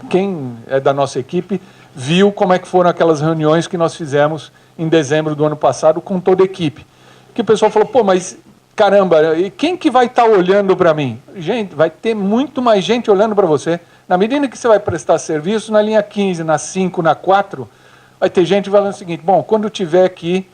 quem é da nossa equipe viu como é que foram aquelas reuniões que nós fizemos em dezembro do ano passado com toda a equipe. Que o pessoal falou, pô, mas caramba, e quem que vai estar olhando para mim? Gente, vai ter muito mais gente olhando para você. Na medida que você vai prestar serviço, na linha 15, na 5, na 4, vai ter gente falando o seguinte, bom, quando eu tiver que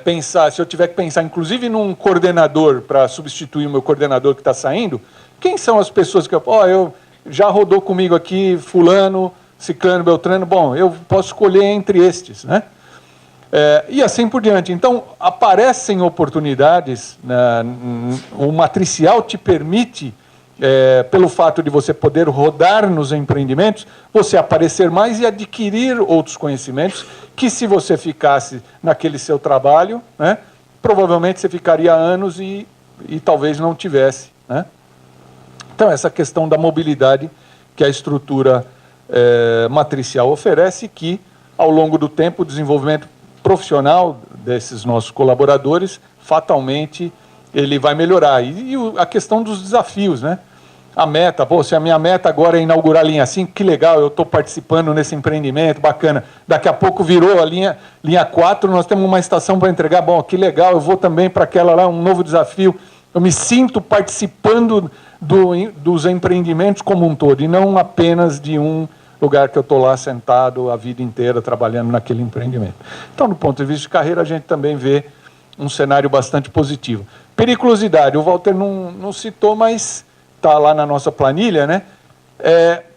pensar, se eu tiver que pensar inclusive num coordenador para substituir o meu coordenador que está saindo, quem são as pessoas que eu já rodou comigo aqui, fulano, ciclano, beltrano, bom, eu posso escolher entre estes, né? E assim por diante. Então, aparecem oportunidades, o matricial te permite, pelo fato de você poder rodar nos empreendimentos, você aparecer mais e adquirir outros conhecimentos, que se você ficasse naquele seu trabalho, né, provavelmente você ficaria anos e talvez não tivesse, né? Então, essa questão da mobilidade que a estrutura matricial oferece, que, ao longo do tempo, o desenvolvimento profissional desses nossos colaboradores, fatalmente, ele vai melhorar. E a questão dos desafios, né? A meta, pô, se a minha meta agora é inaugurar a linha 5, que legal, eu estou participando nesse empreendimento, bacana. Daqui a pouco virou a linha 4, nós temos uma estação para entregar, bom, que legal, eu vou também para aquela lá, um novo desafio. Eu me sinto participando dos empreendimentos como um todo, e não apenas de um lugar que eu estou lá sentado a vida inteira trabalhando naquele empreendimento. Então, do ponto de vista de carreira, a gente também vê um cenário bastante positivo. Periculosidade, o Walter não citou, mas está lá na nossa planilha, né?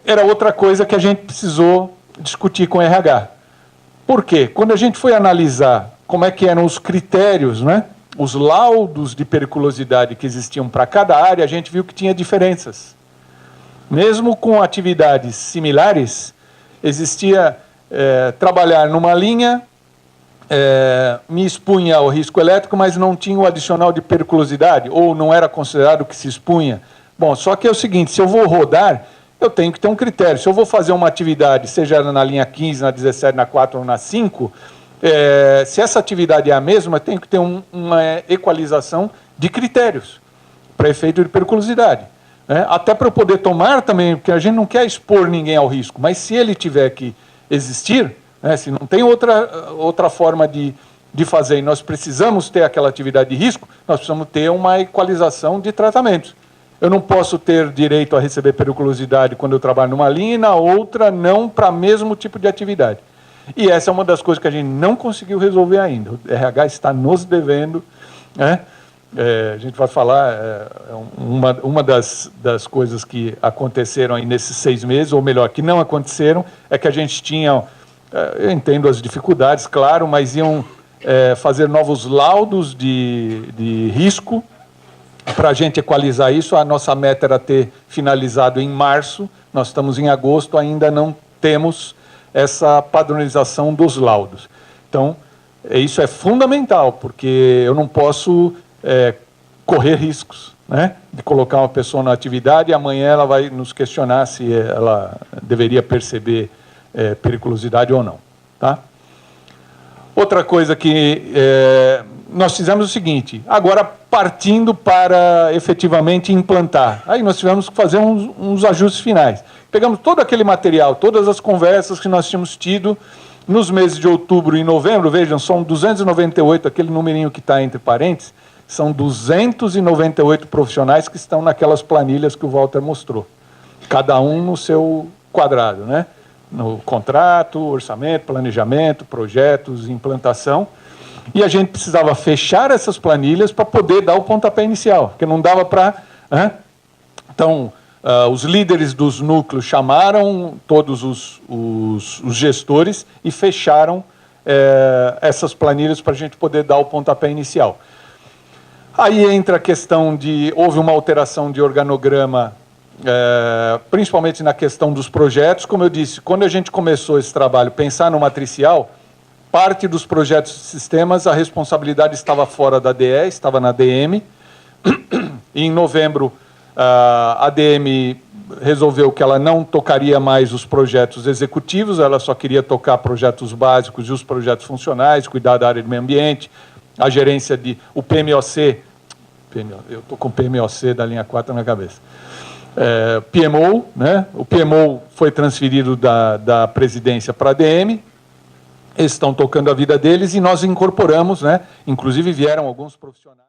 Era outra coisa que a gente precisou discutir com o RH. Por quê? Quando a gente foi analisar como é que eram os critérios, né? Os laudos de periculosidade que existiam para cada área, a gente viu que tinha diferenças. Mesmo com atividades similares, existia trabalhar numa linha, me expunha ao risco elétrico, mas não tinha o adicional de periculosidade, ou não era considerado que se expunha. Bom, só que é o seguinte, se eu vou rodar, eu tenho que ter um critério. Se eu vou fazer uma atividade, seja na linha 15, na 17, na 4 ou na 5, se essa atividade é a mesma, tem que ter uma equalização de critérios para efeito de periculosidade. Até para eu poder tomar também, porque a gente não quer expor ninguém ao risco, mas se ele tiver que existir, se não tem outra forma de fazer, e nós precisamos ter aquela atividade de risco, nós precisamos ter uma equalização de tratamentos. Eu não posso ter direito a receber periculosidade quando eu trabalho numa linha e na outra não para o mesmo tipo de atividade. E essa é uma das coisas que a gente não conseguiu resolver ainda. O RH está nos devendo, né, a gente vai falar, uma das coisas que aconteceram aí nesses 6 meses, ou melhor, que não aconteceram, é que a gente tinha, eu entendo as dificuldades, claro, mas iam fazer novos laudos de risco para a gente equalizar isso. A nossa meta era ter finalizado em março, nós estamos em agosto, ainda não temos essa padronização dos laudos. Então, isso é fundamental, porque eu não posso correr riscos, né, de colocar uma pessoa na atividade e amanhã ela vai nos questionar se ela deveria perceber periculosidade ou não. Tá? Outra coisa que nós fizemos o seguinte, agora partindo para efetivamente implantar. Aí nós tivemos que fazer uns ajustes finais. Pegamos todo aquele material, todas as conversas que nós tínhamos tido nos meses de outubro e novembro, vejam, são 298, aquele numerinho que está entre parênteses, são 298 profissionais que estão naquelas planilhas que o Walter mostrou. Cada um no seu quadrado, né? No contrato, orçamento, planejamento, projetos, implantação. E a gente precisava fechar essas planilhas para poder dar o pontapé inicial, porque não dava para... Então, os líderes dos núcleos chamaram todos os gestores e fecharam essas planilhas para a gente poder dar o pontapé inicial. Aí entra a questão de... Houve uma alteração de organograma, principalmente na questão dos projetos. Como eu disse, quando a gente começou esse trabalho, pensar no matricial, parte dos projetos de sistemas, a responsabilidade estava fora da DE, estava na DM. E em novembro, a DM resolveu que ela não tocaria mais os projetos executivos, ela só queria tocar projetos básicos e os projetos funcionais, cuidar da área de meio ambiente, a gerência de... O PMOC, eu estou com o PMOC da linha 4 na cabeça. PMO, né? O PMO foi transferido da presidência para a DM, eles estão tocando a vida deles e nós incorporamos, né? Inclusive vieram alguns profissionais.